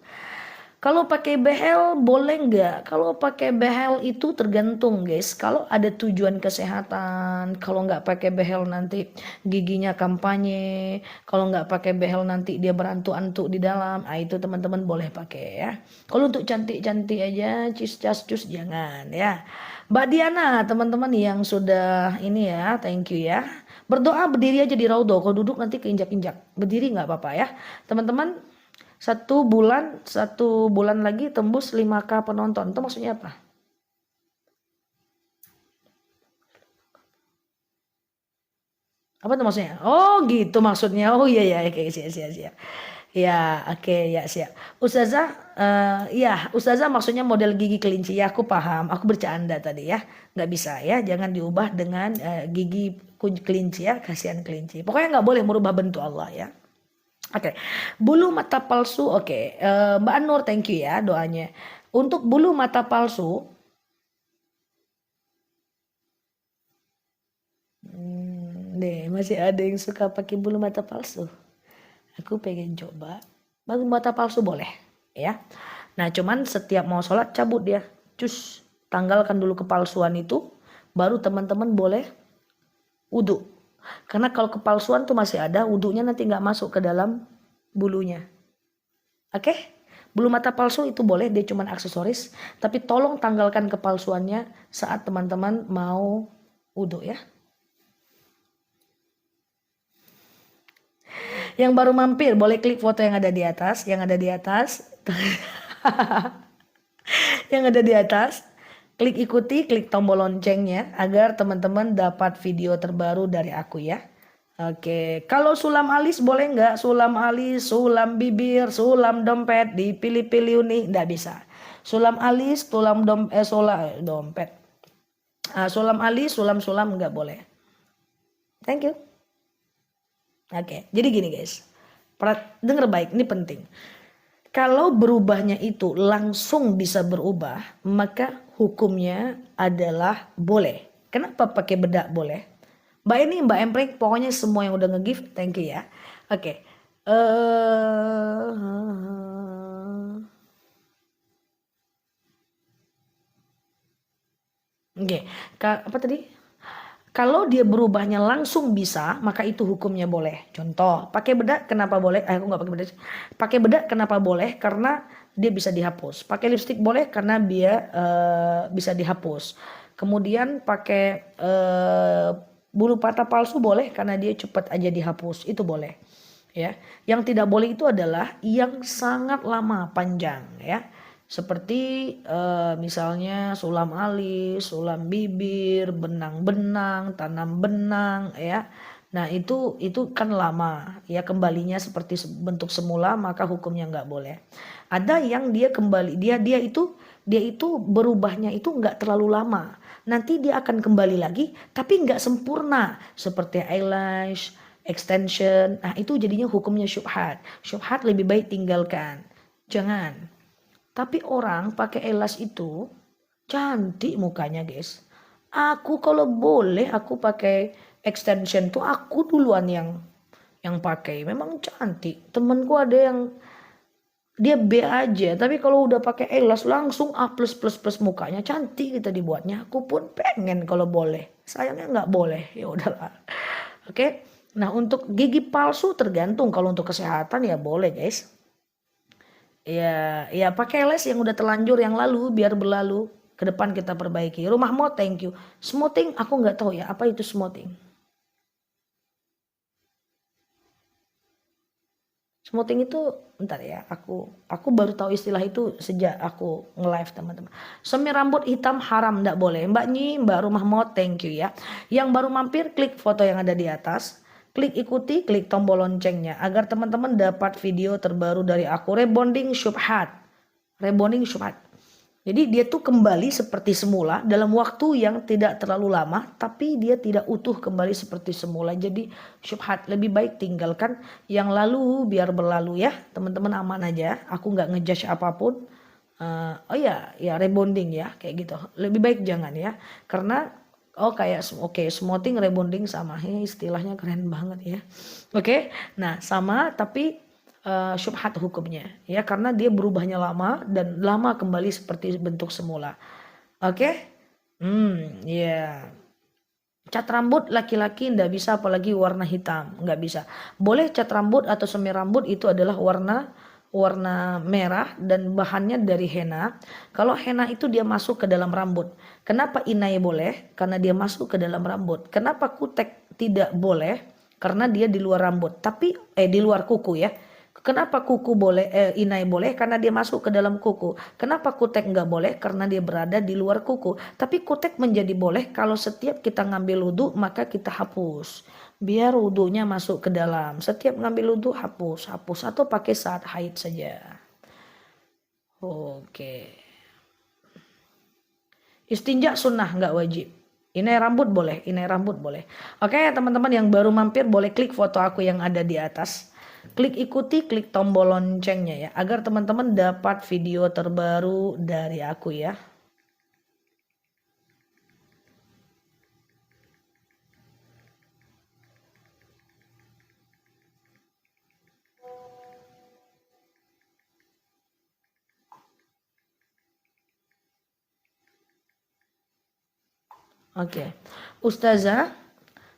Kalau pakai behel boleh nggak? Kalau pakai behel itu tergantung guys. Kalau ada tujuan kesehatan, kalau nggak pakai behel nanti giginya kampanye. Kalau nggak pakai behel nanti dia berantuk-antuk di dalam. Ah itu teman-teman boleh pakai ya. Kalau untuk cantik-cantik aja, cus jangan ya. Mbak Diana, teman-teman yang sudah ini ya, thank you ya. Berdoa berdiri aja di raudhah. Kalau duduk nanti keinjak-injak. Berdiri nggak apa-apa ya, teman-teman. Satu bulan lagi tembus 5K penonton. Itu maksudnya apa? Apa tuh maksudnya? Oh gitu maksudnya. Oh iya ya, oke siap. Ya, oke ya siap. Ustazah, ya Ustazah maksudnya model gigi kelinci. Ya aku paham. Aku bercanda tadi ya. Nggak bisa ya. Jangan diubah dengan gigi kelinci ya. Kasihan kelinci. Pokoknya nggak boleh merubah bentuk Allah ya. Oke, bulu mata palsu. Oke, Mbak Nur, thank you ya doanya. Untuk bulu mata palsu, deh masih ada yang suka pakai bulu mata palsu. Aku pengen coba. Bulu mata palsu boleh, ya. Nah, cuman setiap mau sholat cabut dia, cus tanggalkan dulu kepalsuan itu, baru teman-teman boleh wudhu. Karena kalau kepalsuan tuh masih ada, wudhunya nanti nggak masuk ke dalam bulunya. Oke? Bulu mata palsu itu boleh, dia cuma aksesoris. Tapi tolong tanggalkan kepalsuannya saat teman-teman mau wudhu ya. Yang baru mampir boleh klik foto yang ada di atas. Yang ada di atas. Yang ada di atas. Klik ikuti, klik tombol loncengnya. Agar teman-teman dapat video terbaru dari aku ya. Oke, kalau sulam alis boleh nggak? Sulam alis, sulam bibir, sulam dompet, dipilih-pilih nih, nggak bisa. Sulam alis, sulam dompet. Sulam alis, sulam nggak boleh. Thank you. Oke, jadi gini guys. Dengar baik, ini penting. Kalau berubahnya itu langsung bisa berubah, maka hukumnya adalah boleh. Kenapa pakai bedak boleh? Mbak ini, Mbak Emprek, pokoknya semua yang udah nge-give, thank you ya. Oke. Oke. Apa tadi? Kalau dia berubahnya langsung bisa, maka itu hukumnya boleh. Contoh, pakai bedak kenapa boleh? Aku nggak pakai bedak. Pakai bedak kenapa boleh? Karena dia bisa dihapus. Pakai lipstick boleh karena dia bisa dihapus. Kemudian pakai bulu mata palsu boleh karena dia cepat aja dihapus. Itu boleh. Ya, yang tidak boleh itu adalah yang sangat lama panjang ya. Seperti misalnya sulam alis, sulam bibir, benang-benang, tanam benang ya. Nah itu kan lama ya, kembalinya seperti bentuk semula, maka hukumnya nggak boleh. Ada yang dia kembali, dia itu berubahnya itu nggak terlalu lama. Nanti dia akan kembali lagi tapi nggak sempurna seperti eyelash, extension. Nah itu jadinya hukumnya syubhat. Syubhat lebih baik tinggalkan. Jangan. Tapi orang pakai elas itu cantik mukanya guys. Aku kalau boleh aku pakai extension tuh aku duluan yang pakai. Memang cantik. Temenku ada yang dia B aja, tapi kalau udah pakai elas langsung A plus plus plus mukanya cantik kita dibuatnya. Aku pun pengen kalau boleh. Sayangnya nggak boleh. Ya udahlah. Oke. Nah untuk gigi palsu tergantung. Kalau untuk kesehatan ya boleh guys. Ya pakai les yang udah terlanjur yang lalu biar berlalu, ke depan kita perbaiki. Rumah mod, thank you. Smoothing aku nggak tahu ya apa itu smoothing. Smoothing itu bentar ya, aku baru tahu istilah itu sejak aku nge-live teman-teman. Semir rambut hitam haram, nggak boleh. Mbak Nyi, Mbak Rumah Mod, thank you ya. Yang baru mampir klik foto yang ada di atas. Klik ikuti, klik tombol loncengnya agar teman-teman dapat video terbaru dari aku. Rebonding syubhat. Rebonding syubhat. Jadi dia tuh kembali seperti semula dalam waktu yang tidak terlalu lama, tapi dia tidak utuh kembali seperti semula. Jadi syubhat, lebih baik tinggalkan yang lalu biar berlalu ya. Teman-teman aman aja. Aku nggak ngejudge apapun. Oh ya rebonding ya kayak gitu. Lebih baik jangan ya. Karena kayak smoothing rebonding sama, istilahnya keren banget ya. Oke, nah sama tapi syubhat hukumnya ya, karena dia berubahnya lama dan lama kembali seperti bentuk semula. Oke? Ya. Cat rambut laki-laki ndak bisa, apalagi warna hitam, nggak bisa. Boleh cat rambut atau semir rambut, itu adalah warna merah dan bahannya dari henna. Kalau henna itu dia masuk ke dalam rambut. Kenapa inai boleh? Karena dia masuk ke dalam rambut. Kenapa kutek tidak boleh? Karena dia di luar rambut. Tapi di luar kuku ya. Kenapa kuku boleh, inai boleh? Karena dia masuk ke dalam kuku. Kenapa kutek nggak boleh? Karena dia berada di luar kuku. Tapi kutek menjadi boleh kalau setiap kita ngambil wudhu maka kita hapus. Biar wudhunya masuk ke dalam. Setiap ngambil wudhu hapus. Atau pakai saat haid saja. Oke. Istinja sunnah nggak wajib. Inai rambut boleh. Oke teman-teman yang baru mampir boleh klik foto aku yang ada di atas. Klik ikuti, klik tombol loncengnya ya, agar teman-teman dapat video terbaru dari aku ya. Oke. Ustazah,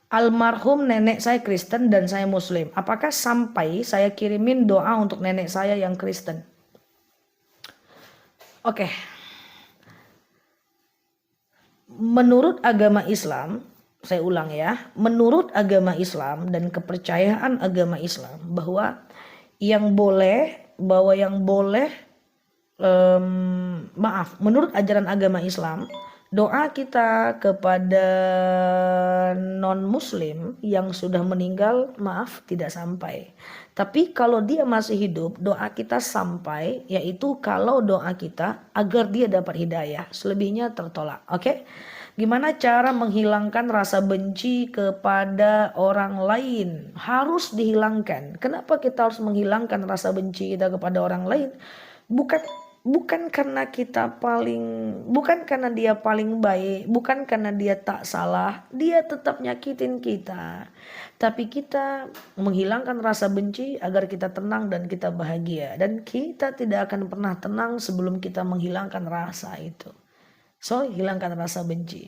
almarhum nenek saya Kristen dan saya Muslim. Apakah sampai saya kirimin doa untuk nenek saya yang Kristen? Oke. Menurut agama Islam, saya ulang ya, menurut agama Islam dan kepercayaan agama Islam bahwa yang boleh, menurut ajaran agama Islam, doa kita kepada non-muslim yang sudah meninggal tidak sampai. Tapi kalau dia masih hidup, doa kita sampai, yaitu kalau doa kita agar dia dapat hidayah, selebihnya tertolak. Oke? Gimana cara menghilangkan rasa benci kepada orang lain? Harus dihilangkan. Kenapa kita harus menghilangkan rasa benci kita kepada orang lain? Bukan karena bukan karena dia paling baik, bukan karena dia tak salah, dia tetap nyakitin kita. Tapi kita menghilangkan rasa benci agar kita tenang dan kita bahagia. Dan kita tidak akan pernah tenang sebelum kita menghilangkan rasa itu. So, hilangkan rasa benci.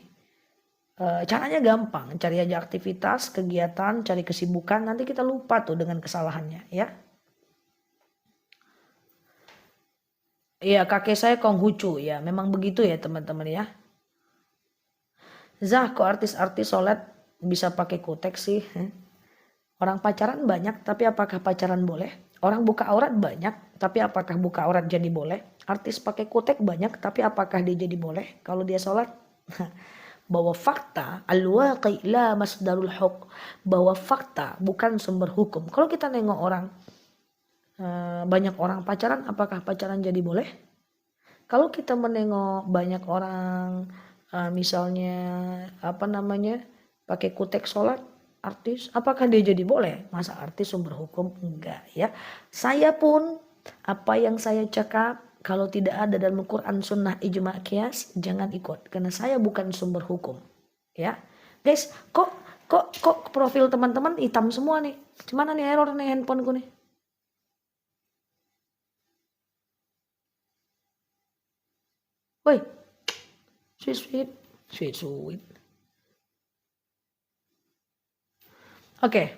Caranya gampang, cari aja aktivitas, kegiatan, cari kesibukan, nanti kita lupa tuh dengan kesalahannya ya. Iya, kakek saya Konghucu ya, memang begitu ya teman-teman ya. Zah, kok artis-artis sholat bisa pakai kutek sih? Orang pacaran banyak, tapi apakah pacaran boleh? Orang buka aurat banyak, tapi apakah buka aurat jadi boleh? Artis pakai kutek banyak, tapi apakah dia jadi boleh kalau dia sholat? Bahwa fakta, al-waqi' la masdarul hukm, bahwa fakta bukan sumber hukum. Kalau kita nengok orang, banyak orang pacaran, apakah pacaran jadi boleh? Kalau kita menengok banyak orang, misalnya pakai kutek sholat, artis, apakah dia jadi boleh? Masa artis sumber hukum? Enggak ya. Saya pun apa yang saya cakap kalau tidak ada dalam Quran, sunnah, ijma, qiyas, jangan ikut karena saya bukan sumber hukum. Ya. Guys, kok profil teman-teman hitam semua nih? Gimana nih error nih handphoneku nih? Woi. Sweet. Oke,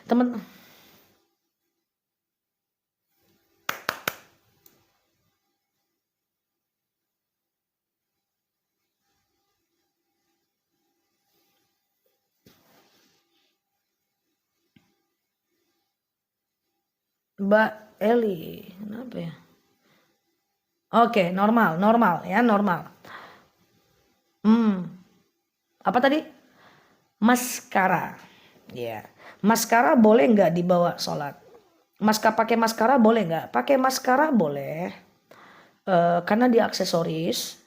teman. Mbak Eli, kenapa ya? Oke, normal ya, normal. Apa tadi? Maskara. Ya, maskara boleh nggak dibawa sholat? Pakai maskara boleh nggak? Pakai maskara boleh, karena dia aksesoris.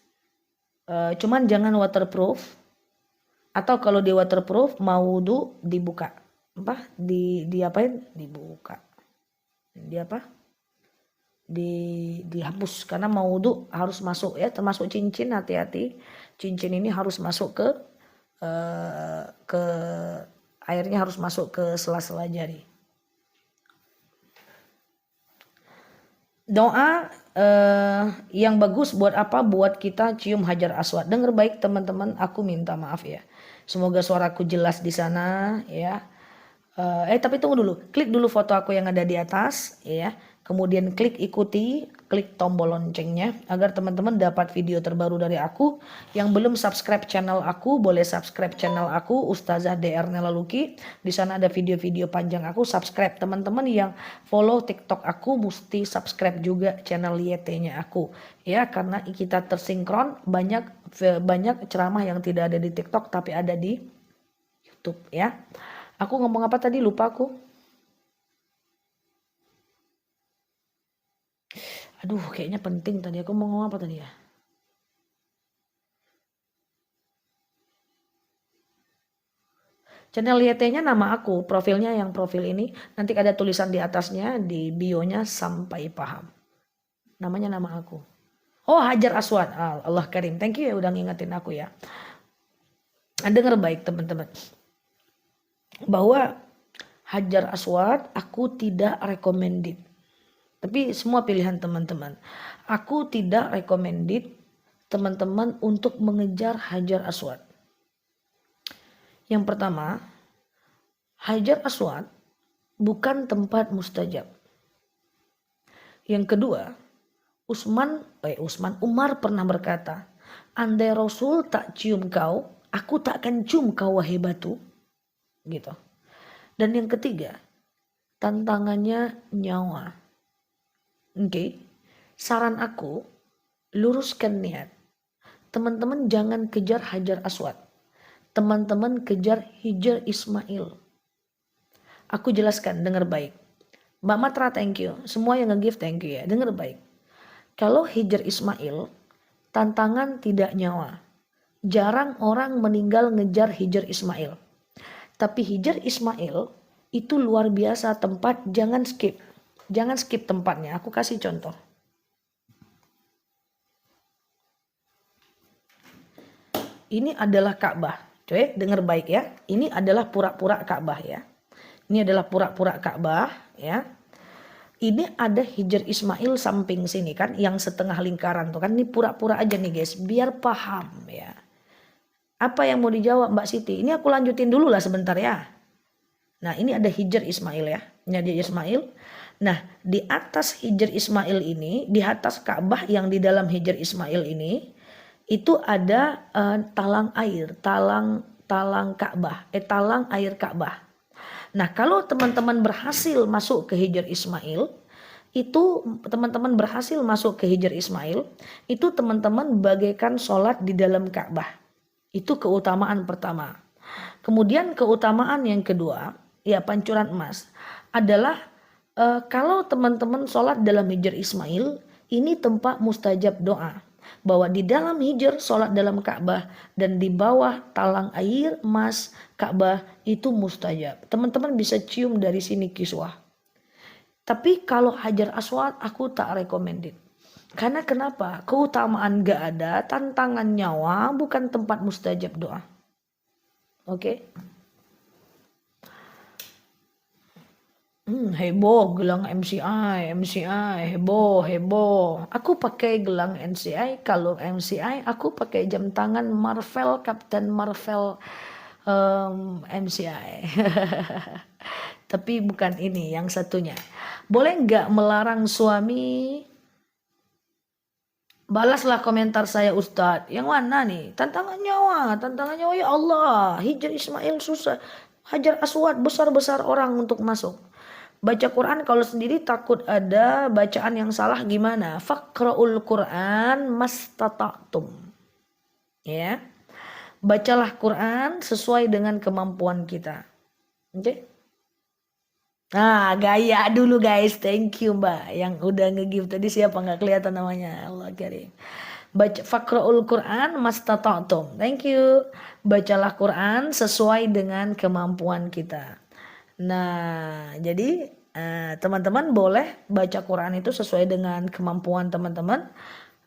Cuman jangan waterproof. Atau kalau di waterproof mau wudhu dibuka. Diapain? Dibuka. Dihapus karena mau wudhu harus masuk ya, termasuk cincin, hati-hati. Cincin ini harus masuk ke airnya harus masuk ke sela-sela jari. Doa yang bagus buat apa? Buat kita cium Hajar Aswad. Dengar baik teman-teman, aku minta maaf ya. Semoga suaraku jelas di sana ya. Tapi tunggu dulu. Klik dulu foto aku yang ada di atas ya. Kemudian klik ikuti, klik tombol loncengnya agar teman-teman dapat video terbaru dari aku. Yang belum subscribe channel aku, boleh subscribe channel aku Ustazah DR Nela Luki. Di sana ada video-video panjang aku, subscribe. Teman-teman yang follow TikTok aku mesti subscribe juga channel YT-nya aku. Ya, karena kita tersinkron, banyak ceramah yang tidak ada di TikTok tapi ada di YouTube ya. Aku ngomong apa tadi, lupa aku. Aduh, kayaknya penting tadi. Aku mau ngomong apa tadi ya? Channel YT-nya nama aku, profilnya yang profil ini. Nanti ada tulisan di atasnya, di bio-nya sampai paham. Namanya nama aku. Oh, Hajar Aswad. Allah Karim. Thank you ya udah ngingetin aku ya. Dengar baik teman-teman. Bahwa Hajar Aswad aku tidak recommended. Tapi semua pilihan teman-teman. Aku tidak recommended teman-teman untuk mengejar Hajar Aswad. Yang pertama, Hajar Aswad bukan tempat mustajab. Yang kedua, Umar pernah berkata, andai Rasul tak cium kau, aku tak akan cium kau wahai batu. Gitu. Dan yang ketiga, tantangannya nyawa. Oke, saran aku, luruskan niat. Teman-teman jangan kejar Hajar Aswad. Teman-teman kejar Hijr Ismail. Aku jelaskan, dengar baik. Mbak Matra thank you. Semua yang nge-give thank you ya. Dengar baik. Kalau Hijr Ismail, tantangan tidak nyawa. Jarang orang meninggal ngejar Hijr Ismail. Tapi Hijr Ismail itu luar biasa tempat, jangan skip. Jangan skip tempatnya. Aku kasih contoh. Ini adalah Ka'bah. Coy, dengar baik ya. Ini adalah pura-pura Ka'bah ya. Ini adalah pura-pura Ka'bah ya. Ini ada Hijr Ismail samping sini kan, yang setengah lingkaran tuh kan. Ini pura-pura aja nih guys, biar paham ya. Apa yang mau dijawab Mbak Siti? Ini aku lanjutin dulu lah sebentar ya. Nah, ini ada Hijr Ismail ya. Ini ada Hijr Ismail. Nah, di atas Hijr Ismail ini, di atas Ka'bah yang di dalam Hijr Ismail ini, itu ada talang air, talang Ka'bah, talang air Ka'bah. Nah, kalau teman-teman berhasil masuk ke Hijr Ismail, itu teman-teman berhasil masuk ke Hijr Ismail, itu teman-teman bagaikan sholat di dalam Ka'bah. Itu keutamaan pertama. Kemudian keutamaan yang kedua, ya pancuran emas, adalah kalau teman-teman sholat dalam Hijr Ismail, ini tempat mustajab doa. Bahwa di dalam Hijr sholat dalam Ka'bah dan di bawah talang air emas Ka'bah itu mustajab. Teman-teman bisa cium dari sini kiswah. Tapi kalau Hajar Aswad aku tak recommended. Karena kenapa? Keutamaan gak ada, tantangan nyawa, bukan tempat mustajab doa. Oke? Heboh gelang MCI heboh. Aku pakai gelang MCI, kalau MCI aku pakai jam tangan Marvel, Captain Marvel MCI. Tapi bukan ini, yang satunya. Boleh nggak melarang suami? Balaslah komentar saya Ustadz. Yang mana nih? Tantangan nyawa ya Allah. Hijr Ismail susah. Hajar Aswad besar-besar orang untuk masuk. Baca Quran kalau sendiri takut ada bacaan yang salah gimana? Faqra'ul Quran mastata'tum. Ya. Bacalah Quran sesuai dengan kemampuan kita. Oke? Nah, gaya dulu guys. Thank you Mbak yang udah nge-give tadi, siapa nggak kelihatan namanya. Allah karim. Baca Faqra'ul Quran mastata'tum. Thank you. Bacalah Quran sesuai dengan kemampuan kita. Nah, jadi teman-teman boleh baca Quran itu sesuai dengan kemampuan teman-teman.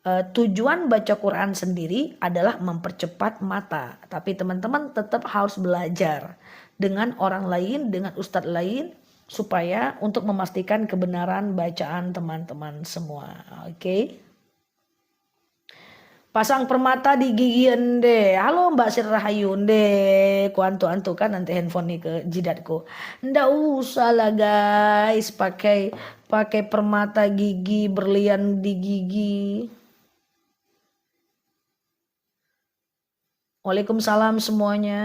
Tujuan baca Quran sendiri adalah mempercepat mata. Tapi teman-teman tetap harus belajar dengan orang lain, dengan ustadz lain. supaya untuk memastikan kebenaran bacaan teman-teman semua. Oke. Pasang permata di gigi ende. Halo Mbak Sri Rahayu ende. Kuantu-antu kan nanti handphone nih ke jidatku. Ndak usah lah guys pakai permata gigi, berlian di gigi. Waalaikumsalam semuanya.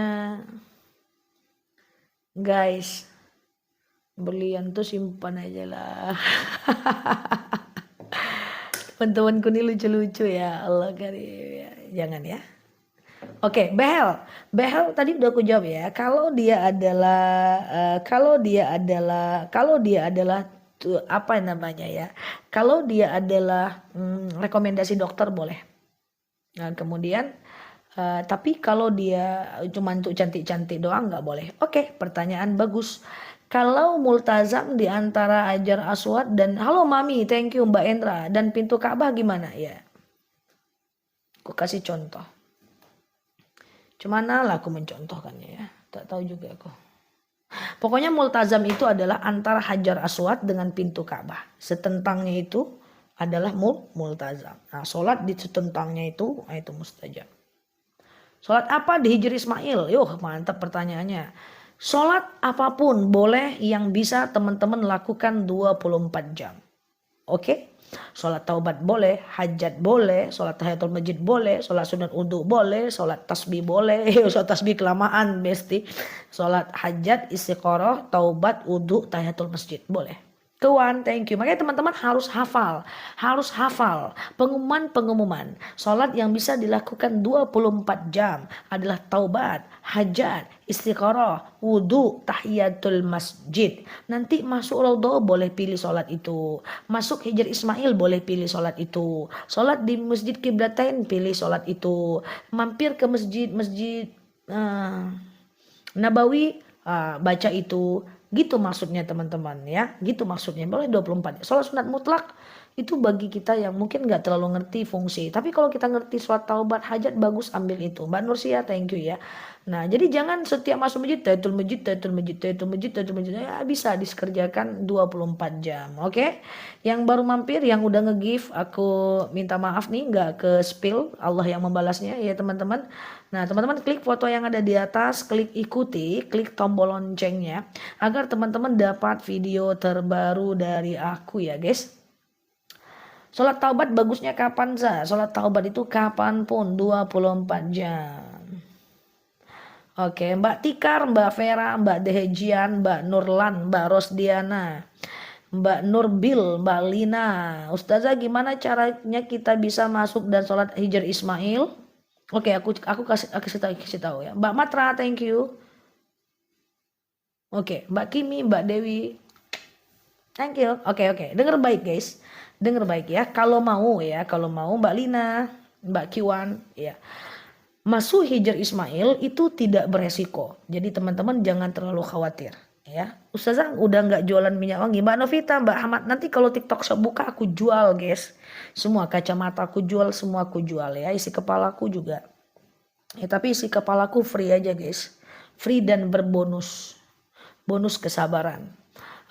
Guys, berlian tuh simpan aja lah. Teman-temanku nih lucu-lucu ya. Allah karim ya. Jangan ya. Oke, behel. Behel tadi udah aku jawab ya. Kalau dia adalah apa namanya ya? Kalau dia adalah rekomendasi dokter boleh. Nah, kemudian tapi kalau dia cuma untuk cantik-cantik doang nggak boleh. Oke, pertanyaan bagus. Kalau multazam di antara Hajar Aswad dan halo Mami, thank you Mbak Endra, dan pintu Ka'bah gimana ya? Aku kasih contoh. Cuma lah aku mencontohkannya ya. Tak tahu juga aku. Pokoknya multazam itu adalah antara Hajar Aswad dengan pintu Ka'bah. Setentangnya itu adalah multazam. Nah, sholat di setentangnya itu mustajab. Sholat apa di Hijri Ismail? Yuh, mantap pertanyaannya. Sholat apapun boleh yang bisa teman-teman lakukan 24 jam. Oke? Sholat taubat boleh, hajat boleh, sholat tahiyatul masjid boleh, sholat sunat udhu boleh, sholat tasbih boleh, sholat tasbih kelamaan besti. Sholat hajat, istiqoroh, taubat, udhu, tahiyatul masjid boleh. Kawan, thank you. Makanya teman-teman harus hafal pengumuman. Sholat yang bisa dilakukan 24 jam adalah taubat, hajat, istiqoroh, wudhu, tahiyatul masjid. Nanti masuk raudhah boleh pilih sholat itu. Masuk Hijr Ismail boleh pilih sholat itu. Sholat di masjid Qiblatain pilih sholat itu. Mampir ke masjid Nabawi baca itu. Gitu maksudnya teman-teman ya. Gitu maksudnya. Boleh 24. Sholat sunat mutlak itu bagi kita yang mungkin gak terlalu ngerti fungsi. Tapi kalau kita ngerti sholat taubat hajat bagus ambil itu. Mbak Nursia thank you ya. Nah jadi jangan setiap masuk masjid tahiyatul masjid. Ya bisa dikerjakan 24 jam. Oke. Yang baru mampir yang udah nge-give aku minta maaf nih gak ke spill. Allah yang membalasnya ya teman-teman. Nah teman-teman klik foto yang ada di atas, klik ikuti, klik tombol loncengnya agar teman-teman dapat video terbaru dari aku ya guys. Sholat taubat bagusnya kapan Za? Sholat taubat itu kapanpun 24 jam. Oke, Mbak Tikar, Mbak Vera, Mbak Dehejian, Mbak Nurlan, Mbak Rosdiana, Mbak Nurbil, Mbak Lina. Ustazah gimana caranya kita bisa masuk dan sholat Hijr Ismail? Oke, aku kasih tahu ya. Mbak Matra, thank you. Oke, Mbak Kimi, Mbak Dewi. Thank you. Oke. Dengar baik guys. Dengar baik ya. Kalau mau Mbak Lina, Mbak Kiwan ya. Masuk Hijr Ismail itu tidak beresiko. Jadi teman-teman jangan terlalu khawatir ya. Ustazah udah nggak jualan minyak wangi. Mbak Novita, Mbak Ahmad, nanti kalau TikTok shop buka aku jual guys. Semua kacamata aku jual, semua aku jual ya. Isi kepalaku juga. Ya tapi isi kepalaku free aja guys. Free dan berbonus. Bonus kesabaran.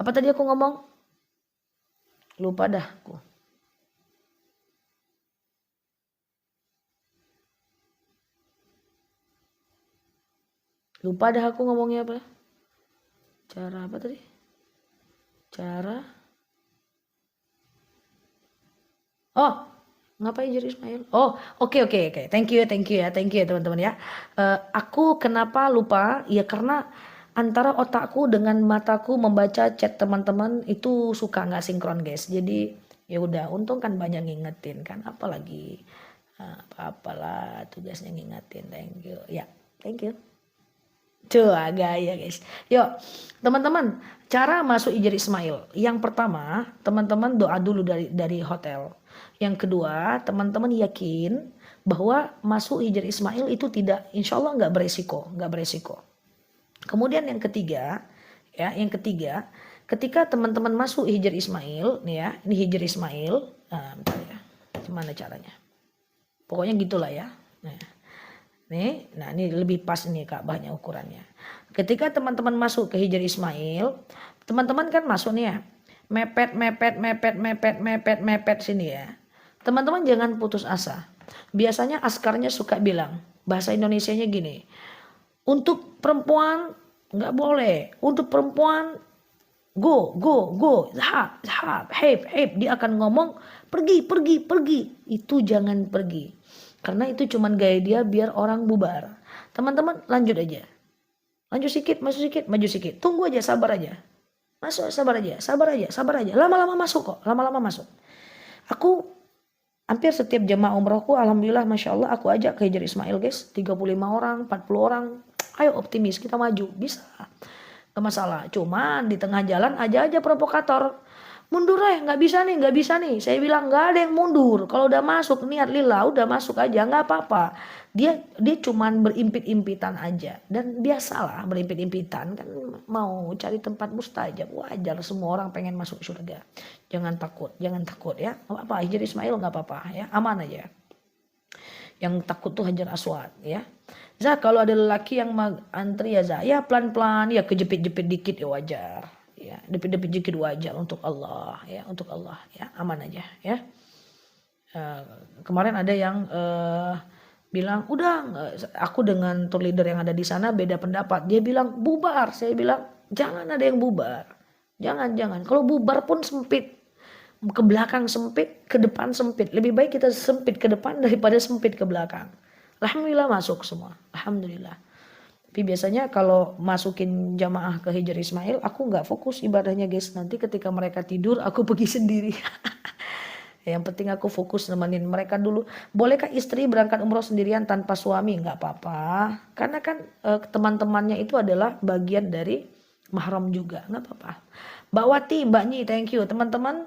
Apa tadi aku ngomong? Lupa dah aku. Lupa dah aku ngomongnya apa. Cara apa tadi? Oh, ngapain jadi Ismail? Oh, oke. Thank you ya teman-teman ya. Aku kenapa lupa? Ya karena antara otakku dengan mataku membaca chat teman-teman itu suka nggak sinkron guys. Jadi ya udah, untung kan banyak ngingetin kan, apalagi apalah tugasnya ngingetin. Thank you ya, thank you. Tuh agak ya guys. Yuk teman-teman, cara masuk Hijr Ismail. Yang pertama teman-teman doa dulu dari hotel. Yang kedua teman-teman yakin bahwa masuk Hijr Ismail itu tidak, insya Allah nggak beresiko. Kemudian yang ketiga, ketika teman-teman masuk Hijr Ismail, nih ya, ini Hijr Ismail, bentar ya, gimana caranya? Pokoknya gitulah ya. Nah, ini lebih pas nih Ka'bahnya ukurannya. Ketika teman-teman masuk ke Hijr Ismail, teman-teman kan masuk nih ya, mepet sini ya. Teman-teman jangan putus asa. Biasanya askarnya suka bilang, bahasa Indonesianya gini, untuk perempuan nggak boleh, untuk perempuan go, zahab, heb. Dia akan ngomong pergi. Itu jangan pergi. Karena itu cuman gaya dia biar orang bubar. Teman-teman lanjut aja. Lanjut sedikit, maju sedikit. Tunggu aja, sabar aja. Masuk, sabar aja. Lama-lama masuk kok, Aku hampir setiap jemaah umrohku, alhamdulillah, masya Allah, aku ajak ke Hijr Ismail guys. 35 orang, 40 orang. Ayo optimis, kita maju, bisa. Gak masalah, cuman di tengah jalan aja provokator. Mundur nggak bisa nih. Saya bilang nggak ada yang mundur. Kalau udah masuk niat lillah, udah masuk aja, nggak apa-apa. Dia cuman berimpit-impitan aja. Dan biasalah berimpit-impitan kan, mau cari tempat mustajab. Wajar, semua orang pengen masuk surga. Jangan takut ya. Nggak apa-apa, Hijr Ismail nggak apa-apa ya, aman aja. Yang takut tuh Hajar Aswad ya. Kalau ada lelaki yang antri ya ya pelan-pelan ya, kejepit-jepit dikit ya wajar. Ya, depit-depit dikit wajar untuk Allah ya, aman aja ya. Kemarin ada yang bilang udah, aku dengan tour leader yang ada di sana beda pendapat. Dia bilang bubar, saya bilang jangan ada yang bubar, jangan. Kalau bubar pun sempit, ke belakang sempit, ke depan sempit. Lebih baik kita sempit ke depan daripada sempit ke belakang. Alhamdulillah masuk semua, alhamdulillah. Tapi biasanya kalau masukin jamaah ke Hijr Ismail, aku nggak fokus ibadahnya guys. Nanti ketika mereka tidur, aku pergi sendiri. Yang penting aku fokus nemenin mereka dulu. Bolehkah istri berangkat umroh sendirian tanpa suami? Nggak apa-apa. Karena kan teman-temannya itu adalah bagian dari mahram juga. Nggak apa-apa. Mbak Wati, Mbak Nyi, thank you. Teman-teman,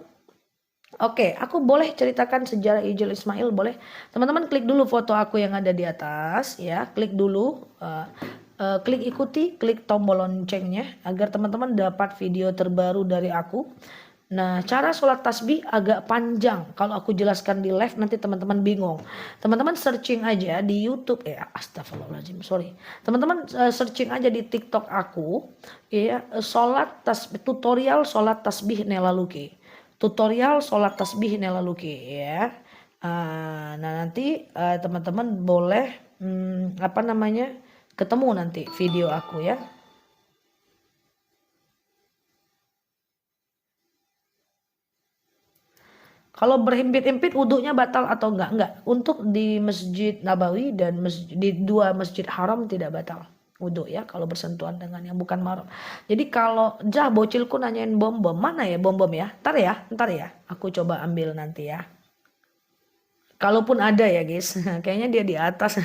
oke, aku boleh ceritakan sejarah Hijr Ismail, boleh. Teman-teman klik dulu foto aku yang ada di atas ya. Klik dulu. Klik ikuti, klik tombol loncengnya agar teman-teman dapat video terbaru dari aku. Nah, cara sholat tasbih agak panjang. Kalau aku jelaskan di live nanti teman-teman bingung. Teman-teman searching aja di YouTube, astagfirullahaladzim, sorry. Teman-teman searching aja di TikTok aku, ya, tutorial sholat tasbih Nela Luki. Tutorial sholat tasbih Nela Luki ya. Nah nanti teman-teman boleh ketemu nanti video aku ya. Kalau berhimpit-himpit wudhunya batal atau enggak? Untuk di Masjid Nabawi dan di dua masjid haram tidak batal wudhu ya, kalau bersentuhan dengan yang bukan mahram. Jadi kalau bocilku nanyain bom-bom, mana ya bom-bom ya? Ntar ya, aku coba ambil nanti ya. Kalaupun ada ya guys, kayaknya dia di atas.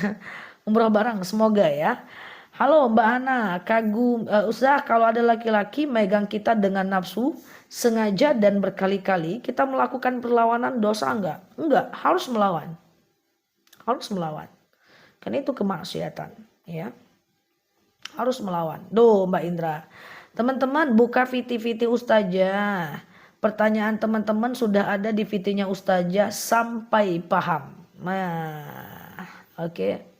Umroh bareng, semoga ya. Halo Mbak Ana, kagum Ustaz, kalau ada laki-laki megang kita dengan nafsu sengaja dan berkali-kali, kita melakukan perlawanan dosa enggak? Enggak, harus melawan. Karena itu kemaksiatan ya. Harus melawan. Mbak Indra. Teman-teman buka VT Ustazah. Pertanyaan teman-teman sudah ada di VT-nya Ustazah sampai paham. Nah, oke.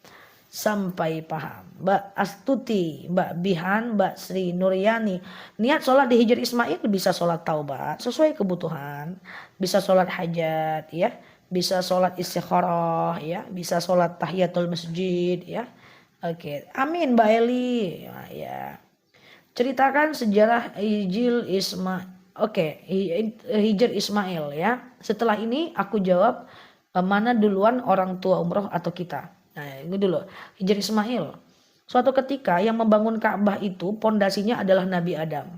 Sampai paham. Mbak Astuti, Mbak Bihan, Mbak Sri Nuryani. Niat sholat di Hijr Ismail bisa sholat taubat sesuai kebutuhan. Bisa sholat hajat ya. Bisa sholat istikharah ya. Bisa sholat tahiyatul masjid ya. Oke, amin Mbak Eli. Ya. Ceritakan sejarah Hijr Ismail. Oke, Hijr Ismail ya. Setelah ini aku jawab mana duluan orang tua umroh atau kita. Nah, ini dulu. Hijr Ismail. Suatu ketika yang membangun Ka'bah itu pondasinya adalah Nabi Adam.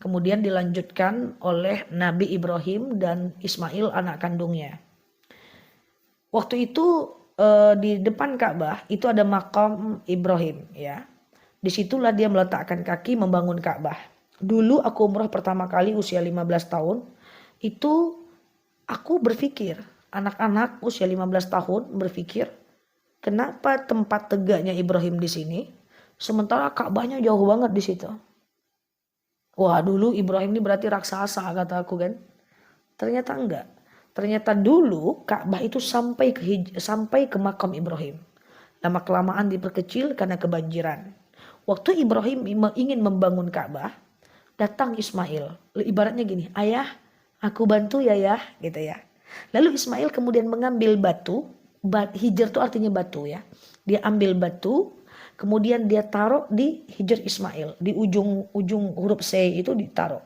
Kemudian dilanjutkan oleh Nabi Ibrahim dan Ismail anak kandungnya. Waktu itu di depan Ka'bah itu ada makam Ibrahim ya. Disitulah dia meletakkan kaki membangun Ka'bah. Dulu aku umrah pertama kali usia 15 tahun. Itu aku berpikir, anak-anak usia 15 tahun berpikir, kenapa tempat tegaknya Ibrahim di sini, sementara Ka'bahnya jauh banget di situ. Wah, dulu Ibrahim ini berarti raksasa kata aku kan. Ternyata enggak. Ternyata dulu Ka'bah itu sampai ke makam Ibrahim. Lama kelamaan diperkecil karena kebanjiran. Waktu Ibrahim ingin membangun Ka'bah, datang Ismail. Ibaratnya gini, ayah aku bantu ya gitu ya. Lalu Ismail kemudian mengambil batu, Hijr itu artinya batu ya. Dia ambil batu, kemudian dia taruh di Hijr Ismail, di ujung huruf C itu ditaruh.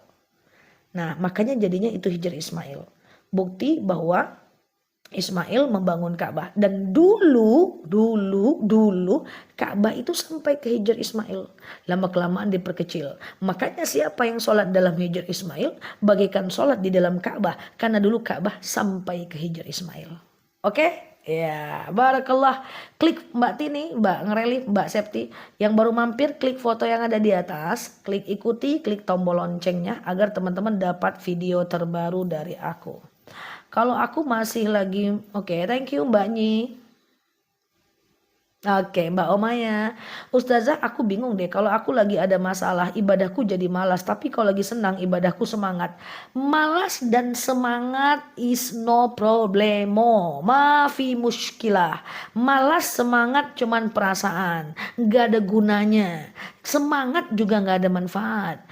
Nah makanya jadinya itu Hijr Ismail. Bukti bahwa Ismail membangun Ka'bah, dan dulu Ka'bah itu sampai ke Hijr Ismail, lama kelamaan diperkecil. Makanya siapa yang sholat dalam Hijr Ismail bagaikan sholat di dalam Ka'bah, karena dulu Ka'bah sampai ke Hijr Ismail. Oke? Ya, barakallah. Klik Mbak Tini, Mbak Ngereli, Mbak Septi yang baru mampir, klik foto yang ada di atas, klik ikuti, klik tombol loncengnya agar teman-teman dapat video terbaru dari aku. Kalau aku masih lagi, oke, thank you Mbak Nyi. Oke, Mbak Omaya. Ustazah, aku bingung deh. Kalau aku lagi ada masalah, ibadahku jadi malas. Tapi kalau lagi senang, ibadahku semangat. Malas dan semangat is no problemo. Maafi muskilah. Malas, semangat cuman perasaan. Gak ada gunanya. Semangat juga gak ada manfaat.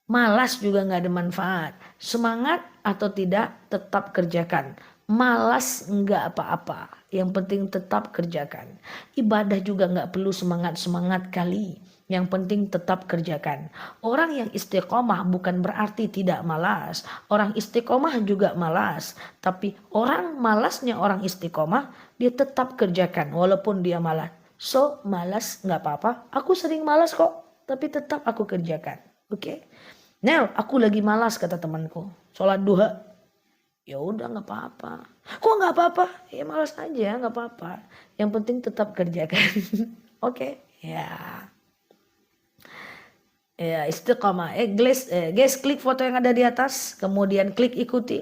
Malas juga gak ada manfaat. Semangat atau tidak tetap kerjakan. Malas enggak apa-apa. Yang penting tetap kerjakan. Ibadah juga enggak perlu semangat-semangat kali. Yang penting tetap kerjakan. Orang yang istiqomah bukan berarti tidak malas. Orang istiqomah juga malas. Tapi orang malasnya orang istiqomah, dia tetap kerjakan walaupun dia malas. So malas enggak apa-apa. Aku sering malas kok, tapi tetap aku kerjakan. Oke? Nel, aku lagi malas kata temanku. Sholat duha. Ya udah nggak apa-apa. Kok nggak apa-apa? Ya malas aja, nggak apa-apa. Yang penting tetap kerjakan. Oke? Ya. Ya istiqomah. Guys, klik foto yang ada di atas, kemudian klik ikuti,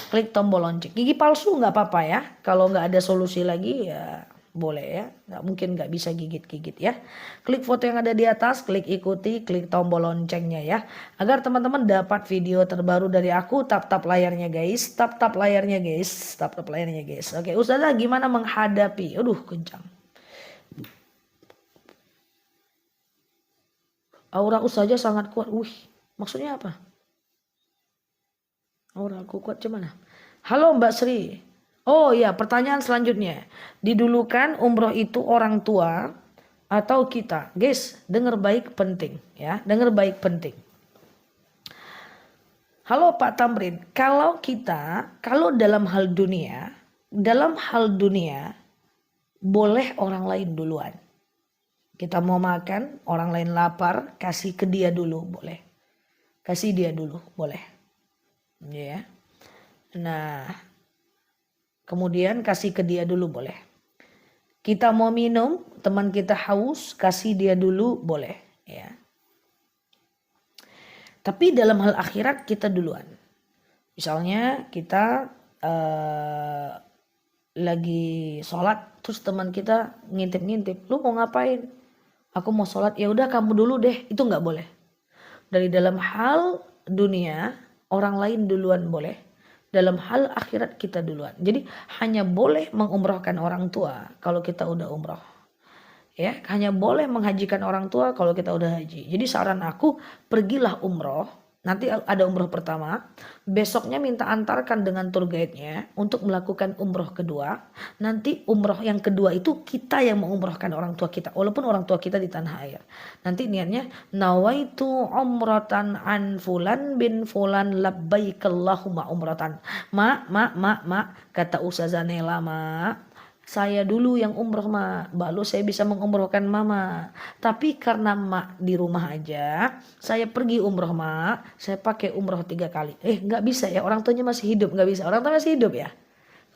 klik tombol lonceng. Gigi palsu nggak apa-apa ya. Kalau nggak ada solusi lagi ya boleh ya, mungkin nggak bisa gigit-gigit ya. Klik foto yang ada di atas, klik ikuti, klik tombol loncengnya ya, agar teman-teman dapat video terbaru dari aku. Tap layarnya guys, tap layarnya guys, tap layarnya guys. Oke, Ustazah gimana menghadapi? Aduh kencang. Aura Ustazah sangat kuat. Maksudnya apa? Aura aku kuat cuman. Halo Mbak Sri. Oh ya, pertanyaan selanjutnya. Didulukan umroh itu orang tua atau kita? Guys, dengar baik penting ya. Dengar baik penting. Halo Pak Tamrin, kalau dalam hal dunia boleh orang lain duluan. Kita mau makan, orang lain lapar, kasih ke dia dulu boleh. Kasih dia dulu boleh. Ya. Nah, kemudian kasih ke dia dulu boleh. Kita mau minum, teman kita haus, kasih dia dulu boleh. Ya. Tapi dalam hal akhirat kita duluan. Misalnya kita lagi sholat, terus teman kita ngintip-ngintip, lu mau ngapain? Aku mau sholat, ya udah kamu dulu deh. Itu nggak boleh. Dari dalam hal dunia, orang lain duluan boleh. Dalam hal akhirat kita duluan. Jadi hanya boleh mengumrohkan orang tua kalau kita udah umroh. Ya, hanya boleh menghajikan orang tua kalau kita udah haji. Jadi saran aku, pergilah umroh. Nanti ada umroh pertama, besoknya minta antarkan dengan tour guide-nya untuk melakukan umroh kedua. Nanti umroh yang kedua itu kita yang mengumrohkan orang tua kita, walaupun orang tua kita di tanah air. Nanti niatnya, nawaitu umratan an fulan bin fulan labbaikallahumma umratan. Kata Ustazah Nela, saya dulu yang umroh baru saya bisa mengumrohkan mama. Tapi karena mak di rumah aja, saya pergi umroh saya pakai umroh 3 kali. Nggak bisa ya, orang tuanya masih hidup, nggak bisa. Orang tua masih hidup ya.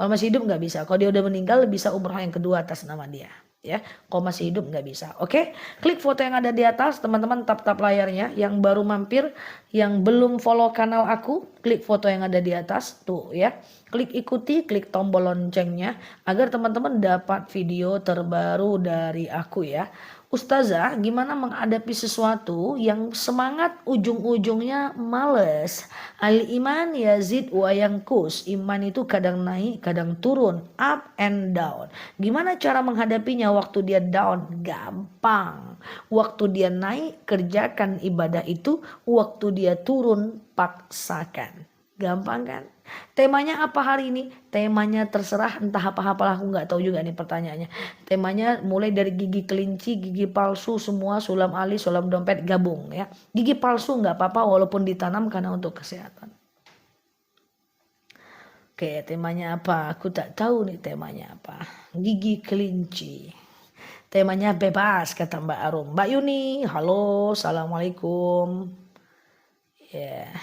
Kalau masih hidup nggak bisa. Kalau dia udah meninggal bisa umroh yang kedua atas nama dia. Ya, kalau masih hidup nggak bisa. Oke, klik foto yang ada di atas, teman-teman tap layarnya. Yang baru mampir, yang belum follow kanal aku, klik foto yang ada di atas tuh ya. Klik ikuti, klik tombol loncengnya agar teman-teman dapat video terbaru dari aku ya. Ustazah, gimana menghadapi sesuatu yang semangat ujung-ujungnya males? Al-iman yazid wa yankus. Iman itu kadang naik, kadang turun, up and down. Gimana cara menghadapinya waktu dia down? Gampang. Waktu dia naik, kerjakan ibadah itu. Waktu dia turun, paksakan. Gampang kan? Temanya apa hari ini? Temanya terserah, entah apa-apalah, aku nggak tahu juga nih pertanyaannya. Temanya mulai dari gigi kelinci, gigi palsu, semua sulam alis, sulam dompet gabung ya. Gigi palsu nggak apa-apa walaupun ditanam karena untuk kesehatan. Oke, temanya apa? Aku tak tahu nih temanya apa. Gigi kelinci. Temanya bebas kata Mbak Arum. Mbak Yuni, halo, assalamualaikum. Ya. Yeah.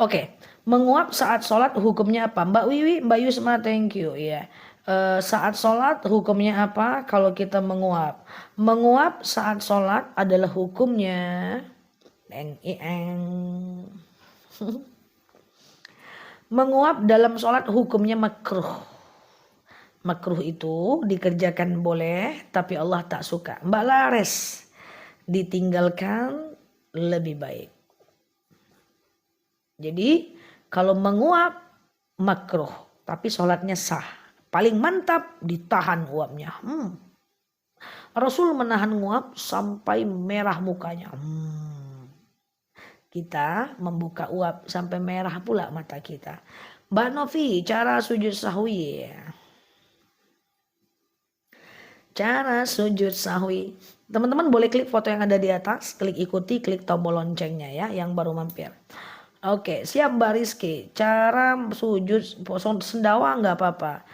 Oke, menguap saat sholat hukumnya apa? Mbak Wiwi, Mbak Yusma, thank you. Ya, saat sholat hukumnya apa? Kalau kita menguap, menguap saat sholat adalah hukumnya. Menguap dalam sholat hukumnya makruh. Makruh itu dikerjakan boleh, tapi Allah tak suka. Mbak Lares, ditinggalkan lebih baik. Jadi kalau menguap makruh, tapi sholatnya sah. Paling mantap ditahan uapnya. Rasul menahan nguap sampai merah mukanya. Kita membuka uap sampai merah pula mata kita. Mbak Novi, cara sujud sahwi. Cara sujud sahwi. Teman-teman boleh klik foto yang ada di atas, klik ikuti, klik tombol loncengnya ya yang baru mampir. Oke, siap Mbak Rizky. Cara sujud sendawa nggak apa-apa.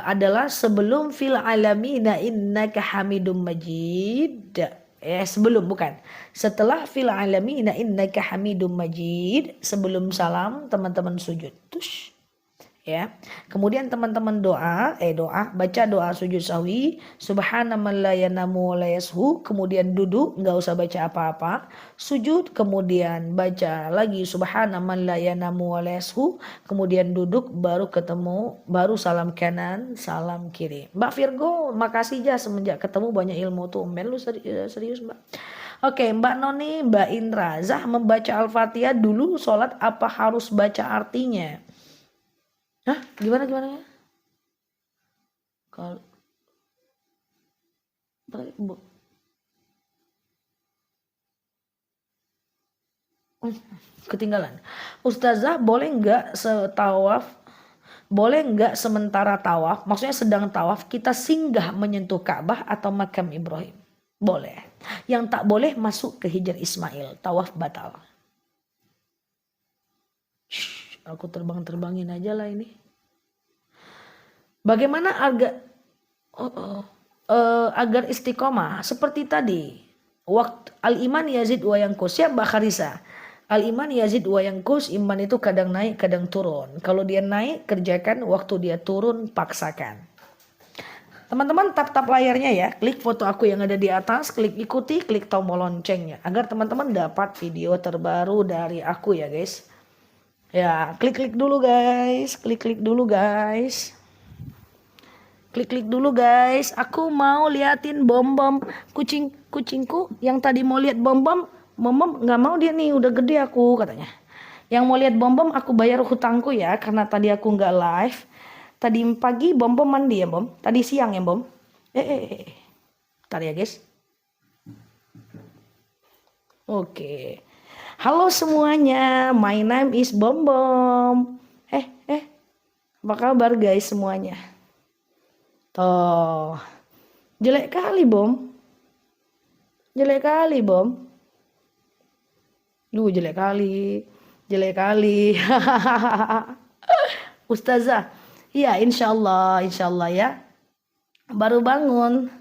Adalah sebelum fil alamina innaka hamidum majid. Sebelum bukan. Setelah fil alamina innaka hamidum majid. Sebelum salam teman-teman sujud. Tush. Ya. Kemudian teman-teman baca doa sujud sahwi, subhanaman la yanamu la yashu, kemudian duduk nggak usah baca apa-apa, sujud, kemudian baca lagi subhanaman la yanamu la yashu, kemudian duduk, baru salam kanan, salam kiri. Mbak Virgo, makasih ya semenjak ketemu banyak ilmu tuh. Lu serius Mbak. Oke, Mbak Noni, Mbak Indra, Zah membaca Al-Fatihah dulu sholat apa harus baca artinya? Hah? Gimana ya? Kalau ketinggalan. Ustazah boleh nggak sementara tawaf, maksudnya sedang tawaf kita singgah menyentuh Ka'bah atau makam Ibrahim? Boleh. Yang tak boleh masuk ke Hijr Ismail, tawaf batal. Aku terbangin aja lah ini. Bagaimana agar istiqomah seperti tadi? Waktu al-iman yazid wa yanqus. Siap Mbak Kharisa. Al-iman yazid wa yanqus. Iman itu kadang naik, kadang turun. Kalau dia naik, kerjakan. Waktu dia turun, paksakan. Teman-teman tap layarnya ya. Klik foto aku yang ada di atas. Klik ikuti, klik tombol loncengnya. Agar teman-teman dapat video terbaru dari aku ya guys. Ya, klik dulu guys. Klik dulu guys. Klik dulu guys. Aku mau liatin bom-bom kucingku yang tadi mau lihat bom-bom nggak mau dia nih, udah gede aku katanya. Yang mau lihat bom-bom aku bayar hutangku ya karena tadi aku nggak live. Tadi pagi bom-bom mandi ya bom. Tadi siang ya bom. Bentar ya guys. Oke. Halo semuanya, my name is Bom Bom. Apa kabar guys semuanya? Toh, jelek kali Bom. Jelek kali. Ustazah, iya insya Allah ya. Baru bangun.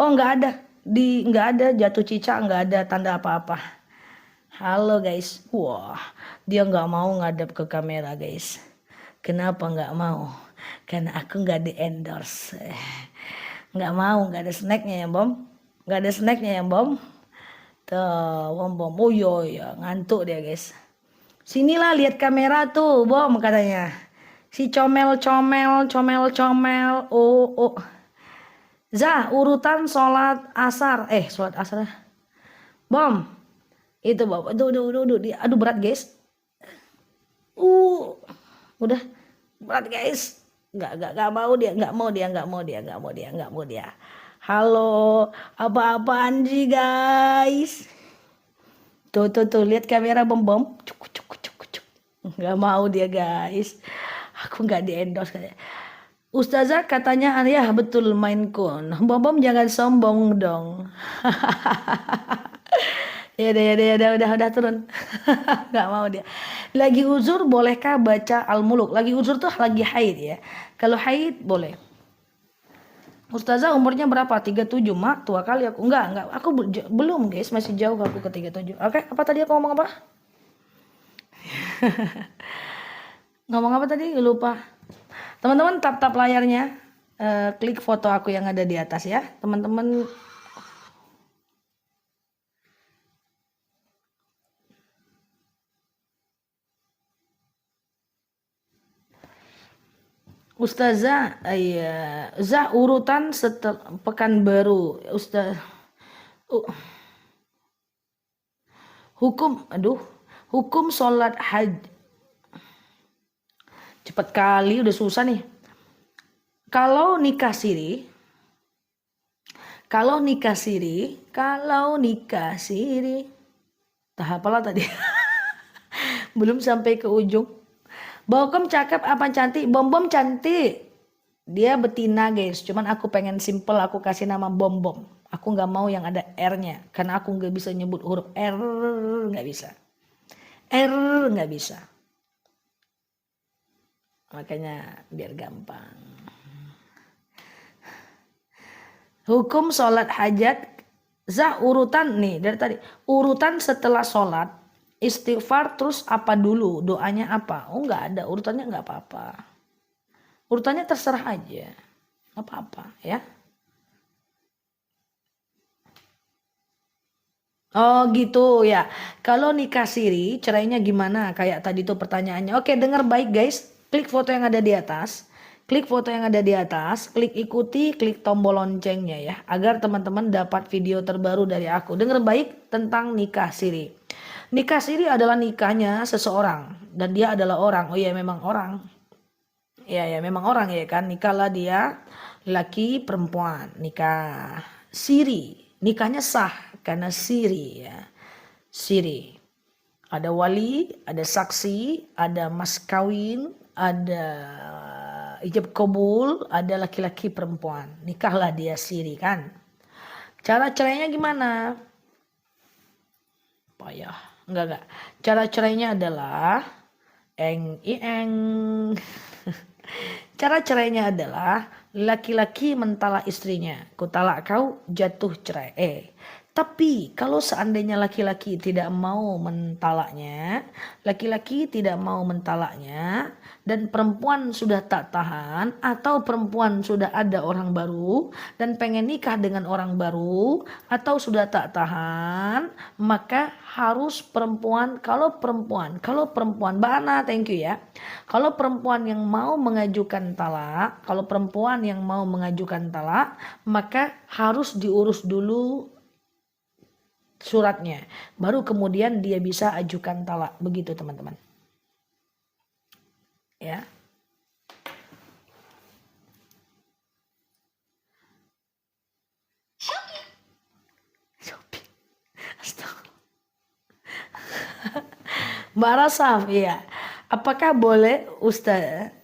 Oh nggak ada jatuh cicak, nggak ada tanda apa-apa. Halo guys, wah dia nggak mau ngadep ke kamera guys. Kenapa nggak mau? Karena aku nggak di endorse. Nggak mau, nggak ada snacknya ya Bom. Tuh, bom. Oh iya, ngantuk dia guys. Sinilah lihat kamera tuh, bom katanya. Si comel. Oh. Zah, urutan sholat asar. Sholat asar. Bom. Itu bom. Aduh, aduh berat guys. Udah berat guys. Nggak mau dia. Halo, apa-apaan sih guys? Tuh, lihat kamera bom. Cuk. Nggak mau dia guys. Aku nggak di endorse katanya. Ustazah katanya ya betul main kun. Bom jangan sombong dong. Ya udah turun. Nggak mau dia. Lagi uzur bolehkah baca Al-Muluk? Lagi uzur tuh lagi haid ya. Kalau haid boleh. Ustazah umurnya berapa? 37, mak tua kali aku. Enggak. Aku belum guys, masih jauh aku ke 37. Oke, apa tadi aku ngomong apa? Ngomong apa tadi? Lupa. Teman-teman tap layarnya. Klik foto aku yang ada di atas ya. Teman-teman. Ustazah, Zah urutan setelah Pekanbaru. Hukum sholat haji. Cepet kali, udah susah nih. Kalau nikah siri, tahap apa tadi? Belum sampai ke ujung. Bokom cakep apa cantik? Bom cantik. Dia betina guys. Cuman aku pengen simple, aku kasih nama bom. Aku nggak mau yang ada R-nya. Karena aku nggak bisa nyebut huruf R. Nggak bisa. R nggak bisa. Makanya biar gampang. Hukum sholat hajat. Zah urutan nih dari tadi. Urutan setelah sholat. Istighfar terus apa dulu? Doanya apa? Oh nggak ada. Urutannya nggak apa-apa. Urutannya terserah aja. Nggak apa-apa ya. Oh gitu ya. Kalau nikah siri cerainya gimana? Kayak tadi tuh pertanyaannya. Oke, dengar baik guys. Klik foto yang ada di atas. Klik ikuti, klik tombol loncengnya ya. Agar teman-teman dapat video terbaru dari aku. Dengar baik tentang nikah siri. Nikah siri adalah nikahnya seseorang. Dan dia adalah orang. Oh iya memang orang. Ya memang orang ya kan. Nikahlah dia laki perempuan. Nikah siri. Nikahnya sah karena siri ya. Siri. Ada wali, ada saksi, ada mas kawin, ada ijab kabul, ada laki-laki perempuan. Nikahlah dia siri kan. Cara cerainya gimana? Payah. Enggak. Cara cerainya adalah Cara cerainya adalah laki-laki mentalak istrinya. Kutalak kau, jatuh cerai. Tapi kalau seandainya laki-laki tidak mau mentalaknya, dan perempuan sudah tak tahan atau perempuan sudah ada orang baru dan pengen nikah dengan orang baru atau sudah tak tahan, maka harus kalau perempuan Mbak Ana, thank you ya. Kalau perempuan yang mau mengajukan talak, maka harus diurus dulu suratnya, baru kemudian dia bisa ajukan talak. Begitu teman-teman ya. Shopee. Mbak Rasaf ya. Apakah boleh Ustaz?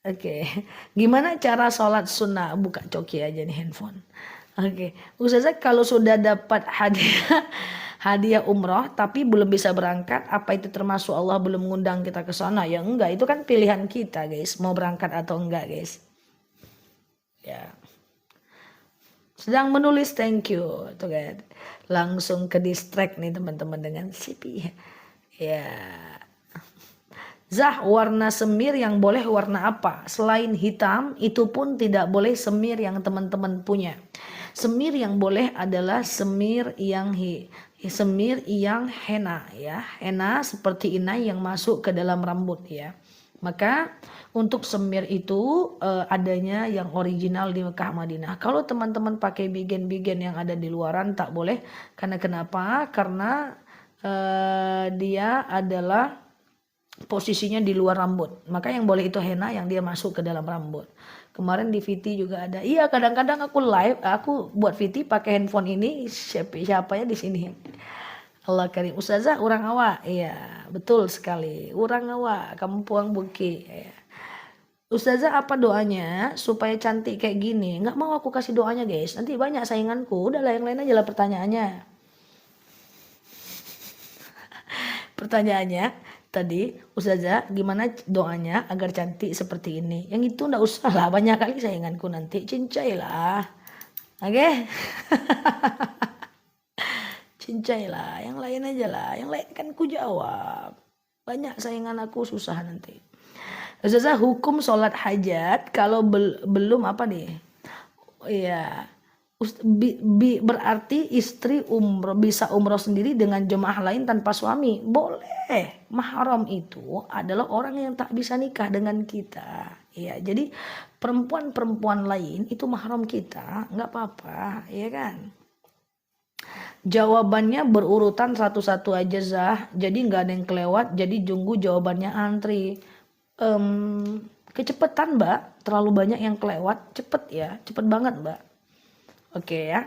Oke. Gimana cara sholat sunnah? Buka coki aja nih handphone. Oke. Ustazah kalau sudah dapat hadiah umroh tapi belum bisa berangkat, apa itu termasuk Allah belum mengundang kita ke sana? Ya enggak, itu kan pilihan kita guys, mau berangkat atau enggak guys. Ya. Sedang menulis, thank you. Tuh kan. Langsung ke distract nih teman-teman dengan sipi. Ya. Zah, warna semir yang boleh warna apa? Selain hitam, itu pun tidak boleh semir yang teman-teman punya. Semir yang boleh adalah semir yang henna ya. Henna seperti inai yang masuk ke dalam rambut ya. Maka untuk semir itu adanya yang original di Mekah Madinah. Kalau teman-teman pakai bigen-bigen yang ada di luaran tak boleh. Karena kenapa? Karena dia adalah posisinya di luar rambut. Maka yang boleh itu henna yang dia masuk ke dalam rambut. Kemarin di VT juga ada. Iya, kadang-kadang aku live, aku buat VT pakai handphone ini, siapa ya di sini. Allah karim. Ustazah orang awak. Iya, betul sekali. Orang awak, Kampung Bukit. Iya. Ustazah apa doanya supaya cantik kayak gini? Nggak mau aku kasih doanya guys. Nanti banyak sainganku. Udahlah yang lain aja lah pertanyaannya. Pertanyaannya tadi, Ustazah gimana doanya agar cantik seperti ini? Yang itu ndak usah lah, banyak kali sainganku nanti. Cincai lah. Oke? Cincai lah, yang lain aja lah. Yang lain kan ku jawab. Banyak saingan aku susah nanti. Ustazah hukum sholat hajat kalau belum apa nih? Iya. Berarti istri bisa umroh sendiri dengan jemaah lain tanpa suami. Boleh. Mahram itu adalah orang yang tak bisa nikah dengan kita. Ya, jadi perempuan-perempuan lain itu mahram kita, nggak apa-apa, ya kan? Jawabannya berurutan satu-satu aja Zah. Jadi nggak ada yang kelewat. Jadi junggu jawabannya antri. Kecepatan Mbak. Terlalu banyak yang kelewat. Cepet ya. Cepet banget Mbak. Oke ya.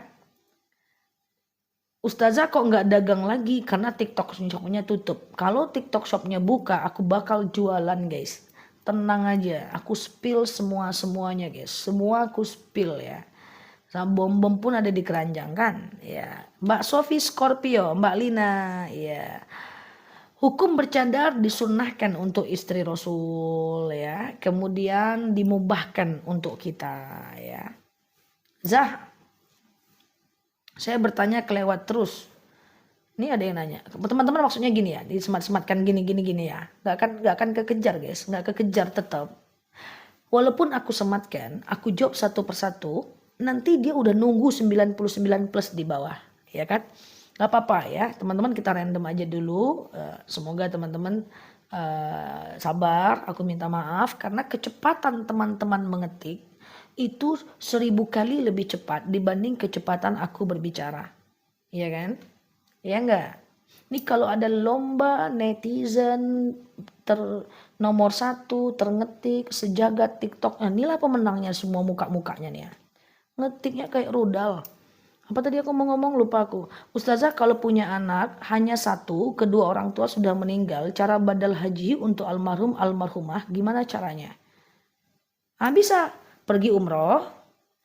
Ustazah kok nggak dagang lagi karena TikTok shopnya tutup. Kalau TikTok shopnya buka, aku bakal jualan guys. Tenang aja, aku spill semuanya guys. Semua aku spill ya. Sama bom-bom pun ada di keranjang kan. Ya. Mbak Sofi Scorpio, Mbak Lina, ya. Hukum bercadar disunnahkan untuk istri Rasul ya. Kemudian dimubahkan untuk kita ya. Zah, saya bertanya kelewat terus. Ini ada yang nanya. Teman-teman maksudnya gini ya, disemat-sematkan gini ya. Gak akan kekejar guys, gak kekejar tetap. Walaupun aku sematkan, aku jawab satu persatu, nanti dia udah nunggu 99 plus di bawah, ya kan? Gak apa-apa ya, teman-teman kita random aja dulu. Semoga teman-teman sabar, aku minta maaf karena kecepatan teman-teman mengetik itu 1000 kali lebih cepat dibanding kecepatan aku berbicara. Iya kan? Ya enggak? Ini kalau ada lomba netizen nomor 1 terngetik sejagat TikTok. Nah, inilah pemenangnya semua muka-mukanya nih ya. Ngetiknya kayak rudal. Apa tadi aku mau ngomong lupa aku. Ustazah kalau punya anak hanya 1, kedua orang tua sudah meninggal. Cara badal haji untuk almarhum almarhumah gimana caranya? Bisa. Pergi umroh,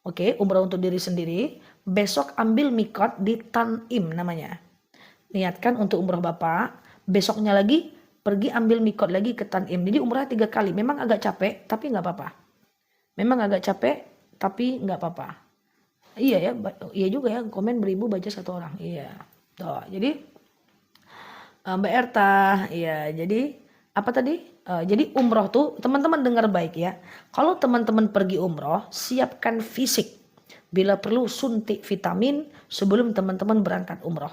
oke, umroh untuk diri sendiri. Besok ambil mikot di Tanim namanya. Niatkan untuk umroh bapak. Besoknya lagi pergi ambil mikot lagi ke Tanim. Jadi umrohnya 3 kali. Memang agak capek, tapi nggak apa-apa. Memang agak capek, tapi nggak apa-apa. Iya ya, iya juga ya. Komen 1000 baca 1 orang. Iya. Tuh, jadi Mbak Erta, iya. Jadi apa tadi? Jadi umroh tuh teman-teman dengar baik ya. Kalau teman-teman pergi umroh, siapkan fisik. Bila perlu suntik vitamin sebelum teman-teman berangkat umroh.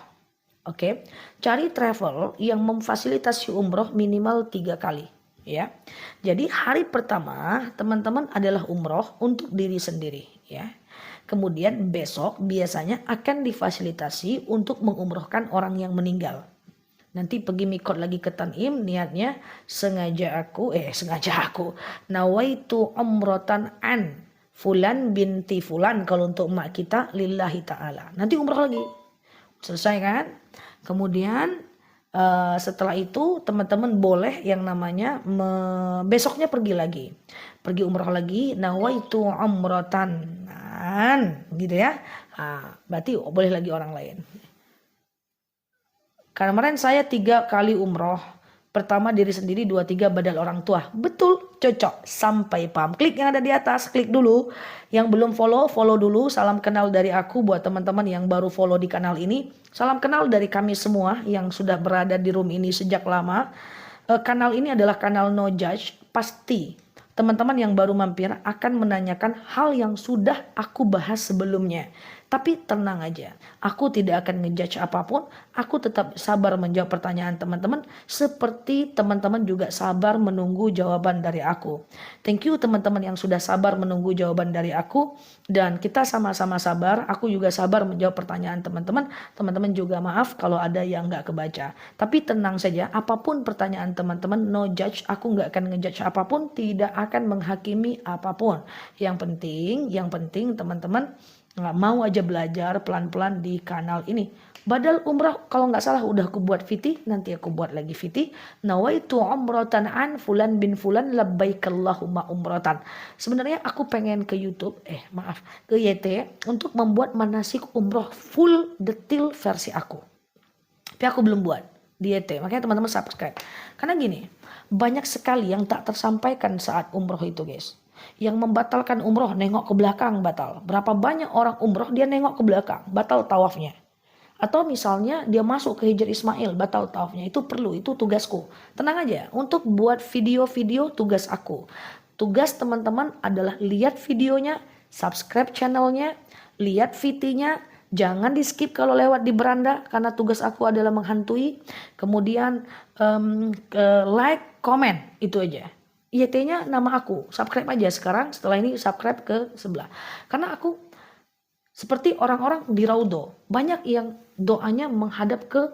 Oke. Cari travel yang memfasilitasi umroh minimal 3 kali. Ya. Jadi hari pertama teman-teman adalah umroh untuk diri sendiri. Ya. Kemudian besok biasanya akan difasilitasi untuk mengumrohkan orang yang meninggal. Nanti pergi mikot lagi ke Tanim, niatnya sengaja aku nawaitu umrotan an fulan binti fulan kalau untuk emak kita lillahi ta'ala. Nanti umroh lagi. Selesai kan? Kemudian setelah itu teman-teman boleh yang namanya besoknya pergi lagi. Pergi umroh lagi nawaitu umrotan an gitu ya. Berarti boleh lagi orang lain. Kemarin saya 3 kali umroh. Pertama diri sendiri, 2, 3 badal orang tua. Betul, cocok, sampai paham. Klik yang ada di atas, klik dulu. Yang belum follow, follow dulu. Salam kenal dari aku buat teman-teman yang baru follow di kanal ini. Salam kenal dari kami semua yang sudah berada di room ini sejak lama. Kanal ini adalah kanal No Judge. Pasti teman-teman yang baru mampir akan menanyakan hal yang sudah aku bahas sebelumnya. Tapi tenang aja, aku tidak akan ngejudge apapun, aku tetap sabar menjawab pertanyaan teman-teman, seperti teman-teman juga sabar menunggu jawaban dari aku. Thank you teman-teman yang sudah sabar menunggu jawaban dari aku, dan kita sama-sama sabar, aku juga sabar menjawab pertanyaan teman-teman, teman-teman juga maaf kalau ada yang nggak kebaca. Tapi tenang saja, apapun pertanyaan teman-teman, no judge, aku nggak akan ngejudge apapun, tidak akan menghakimi apapun. Yang penting teman-teman nggak mau aja belajar pelan-pelan di kanal ini. Badal umrah kalau nggak salah udah aku buat VT, nanti aku buat lagi VT. Nawaitu umratan an fulan bin fulan labbaik Allahumma umratan. Sebenarnya aku pengen ke YouTube, ke YT untuk membuat manasik umroh full detail versi aku. Tapi aku belum buat di YT, makanya teman-teman subscribe. Karena gini, banyak sekali yang tak tersampaikan saat umroh itu guys. Yang membatalkan umroh nengok ke belakang batal. Berapa banyak orang umroh dia nengok ke belakang, batal tawafnya. Atau misalnya dia masuk ke Hijr Ismail, batal tawafnya. Itu perlu, itu tugasku. Tenang aja, untuk buat video-video tugas aku. Tugas teman-teman adalah lihat videonya, subscribe channelnya, lihat VT-nya. Jangan di skip kalau lewat di beranda, karena tugas aku adalah menghantui. Kemudian like, comment, itu aja. YT-nya nama aku, subscribe aja sekarang, setelah ini subscribe ke sebelah. Karena aku seperti orang-orang di Raudho, banyak yang doanya menghadap ke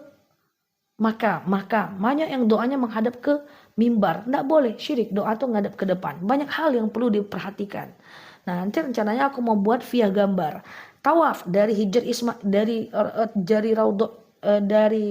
makam, banyak yang doanya menghadap ke mimbar. Nggak boleh syirik, doa tuh ngadap ke depan. Banyak hal yang perlu diperhatikan. Nah, nanti rencananya aku mau buat via gambar. Tawaf dari Hijr Ismail, dari Raudho, dari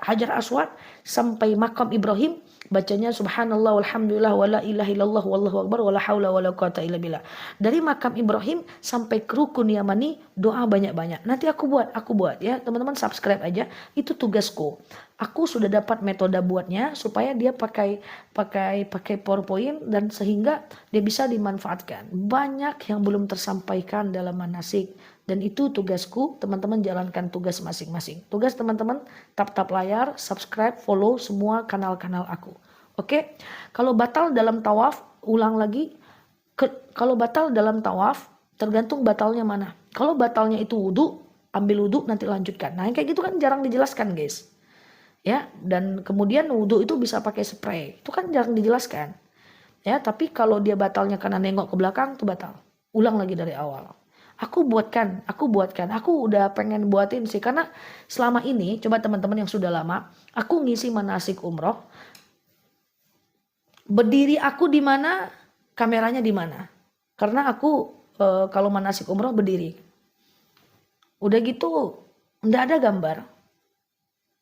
Hajar Aswad sampai makam Ibrahim, bacanya subhanallah walhamdulillah wala ilaha illallah wallahu akbar wala haula wala quwata illa billah. Dari makam Ibrahim sampai ke rukun Yamani, doa banyak-banyak. Nanti aku buat ya, teman-teman subscribe aja. Itu tugasku. Aku sudah dapat metode buatnya supaya dia pakai PowerPoint dan sehingga dia bisa dimanfaatkan. Banyak yang belum tersampaikan dalam manasik. Dan itu tugasku, teman-teman jalankan tugas masing-masing. Tugas teman-teman, tap layar, subscribe, follow semua kanal-kanal aku. Oke, kalau batal dalam tawaf, ulang lagi. Kalau batal dalam tawaf, tergantung batalnya mana. Kalau batalnya itu wudhu, ambil wudhu nanti lanjutkan. Nah kayak gitu kan jarang dijelaskan guys. Ya, dan kemudian wudhu itu bisa pakai spray. Itu kan jarang dijelaskan. Ya, tapi kalau dia batalnya karena nengok ke belakang, itu batal. Ulang lagi dari awal. Aku buatkan, aku udah pengen buatin sih, karena selama ini, coba teman-teman yang sudah lama, aku ngisi manasik umroh, berdiri aku di mana, kameranya di mana, karena aku kalau manasik umroh berdiri, udah gitu, nggak ada gambar,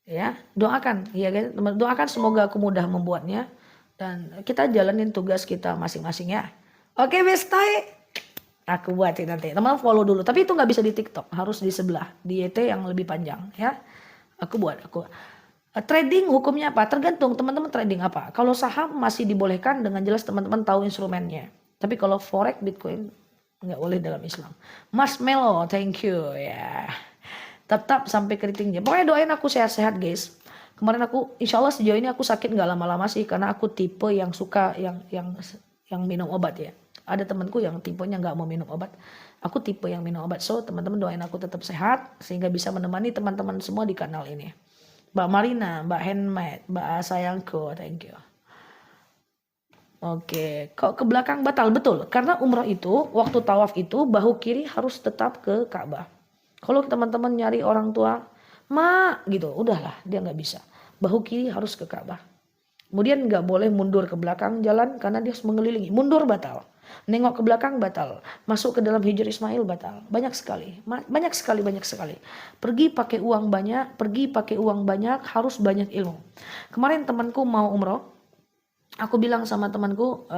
ya doakan, ya kan, doakan semoga aku mudah membuatnya, dan kita jalanin tugas kita masing-masing ya. Oke, bestai. Aku buatin nanti, teman follow dulu. Tapi itu nggak bisa di TikTok, harus di sebelah, di YT yang lebih panjang ya. Aku trading hukumnya apa? Tergantung teman-teman trading apa. Kalau saham masih dibolehkan dengan jelas teman-teman tahu instrumennya. Tapi kalau forex, Bitcoin nggak boleh dalam Islam. Mas Melo, thank you ya. Tetap sampai keritingnya. Pokoknya doain aku sehat-sehat guys. Kemarin aku, insya Allah sejauh ini aku sakit nggak lama-lama sih, karena aku tipe yang suka yang minum obat ya. Ada temanku yang tipenya nggak mau minum obat. Aku tipe yang minum obat. So teman-teman doain aku tetap sehat sehingga bisa menemani teman-teman semua di kanal ini. Mbak Marina, Mbak Handmade, Mbak sayangku, thank you. Oke, kok ke belakang batal? Betul, karena umroh itu waktu tawaf itu bahu kiri harus tetap ke Ka'bah. Kalau teman-teman nyari orang tua, gitu, udahlah dia nggak bisa. Bahu kiri harus ke Ka'bah. Kemudian nggak boleh mundur ke belakang jalan karena dia harus mengelilingi. Mundur batal. Nengok ke belakang batal. Masuk ke dalam Hijr Ismail batal. Banyak sekali. Pergi pakai uang banyak, harus banyak ilmu. Kemarin temanku mau umroh. Aku bilang sama temanku,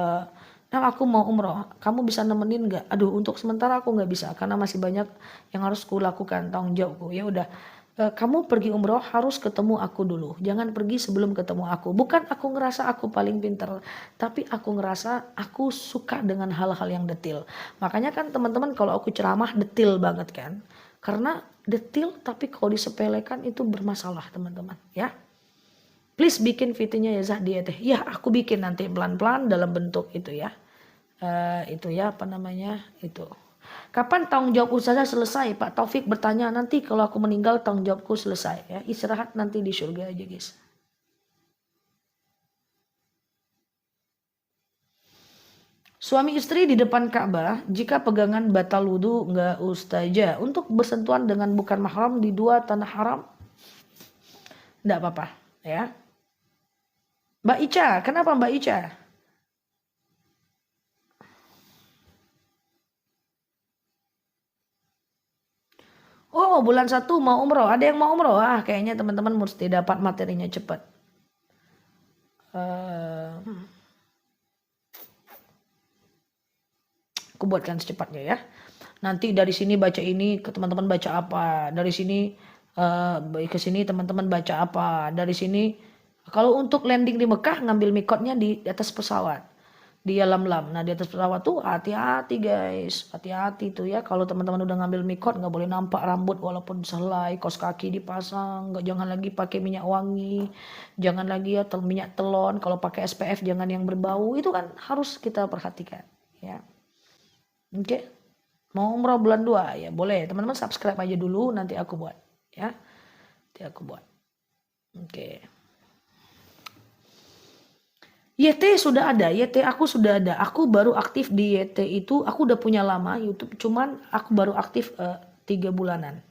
aku mau umroh. Kamu bisa nemenin nggak? Aduh, untuk sementara aku nggak bisa karena masih banyak yang harus kulakukan, tanggung jawabku. Ya udah. Kamu pergi umroh harus ketemu aku dulu. Jangan pergi sebelum ketemu aku. Bukan aku ngerasa aku paling pintar, tapi aku ngerasa aku suka dengan hal-hal yang detail. Makanya kan teman-teman kalau aku ceramah detail banget kan. Karena detail tapi kalau disepelekan itu bermasalah teman-teman ya. Please bikin videonya ya Zahdia teh. Ya aku bikin nanti pelan-pelan dalam bentuk itu ya. Itu ya apa namanya itu. Kapan tanggung jawab ustazah selesai? Pak Taufik bertanya, nanti kalau aku meninggal tanggung jawabku selesai ya. Istirahat nanti di surga aja guys. Suami istri di depan Ka'bah, jika pegangan batal wudhu enggak ustazah. Untuk bersentuhan dengan bukan mahram di dua tanah haram, enggak apa-apa ya. Mbak Ica, kenapa Mbak Ica? Oh, bulan 1 mau umroh. Ada yang mau umroh? Ah, kayaknya teman-teman mesti dapat materinya cepat. Aku buatkan secepatnya ya. Nanti dari sini baca ini, ke teman-teman baca apa. Dari sini ke sini teman-teman baca apa. Dari sini, kalau untuk landing di Mekah, ngambil mikotnya di atas pesawat. Di Yalamlam. Nah, di atas pesawat tuh hati-hati guys. Hati-hati tuh ya. Kalau teman-teman udah ngambil mikot, nggak boleh nampak rambut walaupun selai, kaos kaki dipasang. Nggak, jangan lagi pakai minyak wangi. Jangan lagi ya minyak telon. Kalau pakai SPF jangan yang berbau. Itu kan harus kita perhatikan ya. Oke. Mau umroh bulan 2 ya boleh. Teman-teman subscribe aja dulu, nanti aku buat ya. Nanti aku buat. Oke. YT sudah ada, YT aku sudah ada. Aku baru aktif di YT itu, aku udah punya lama YouTube, cuman aku baru aktif 3 bulanan.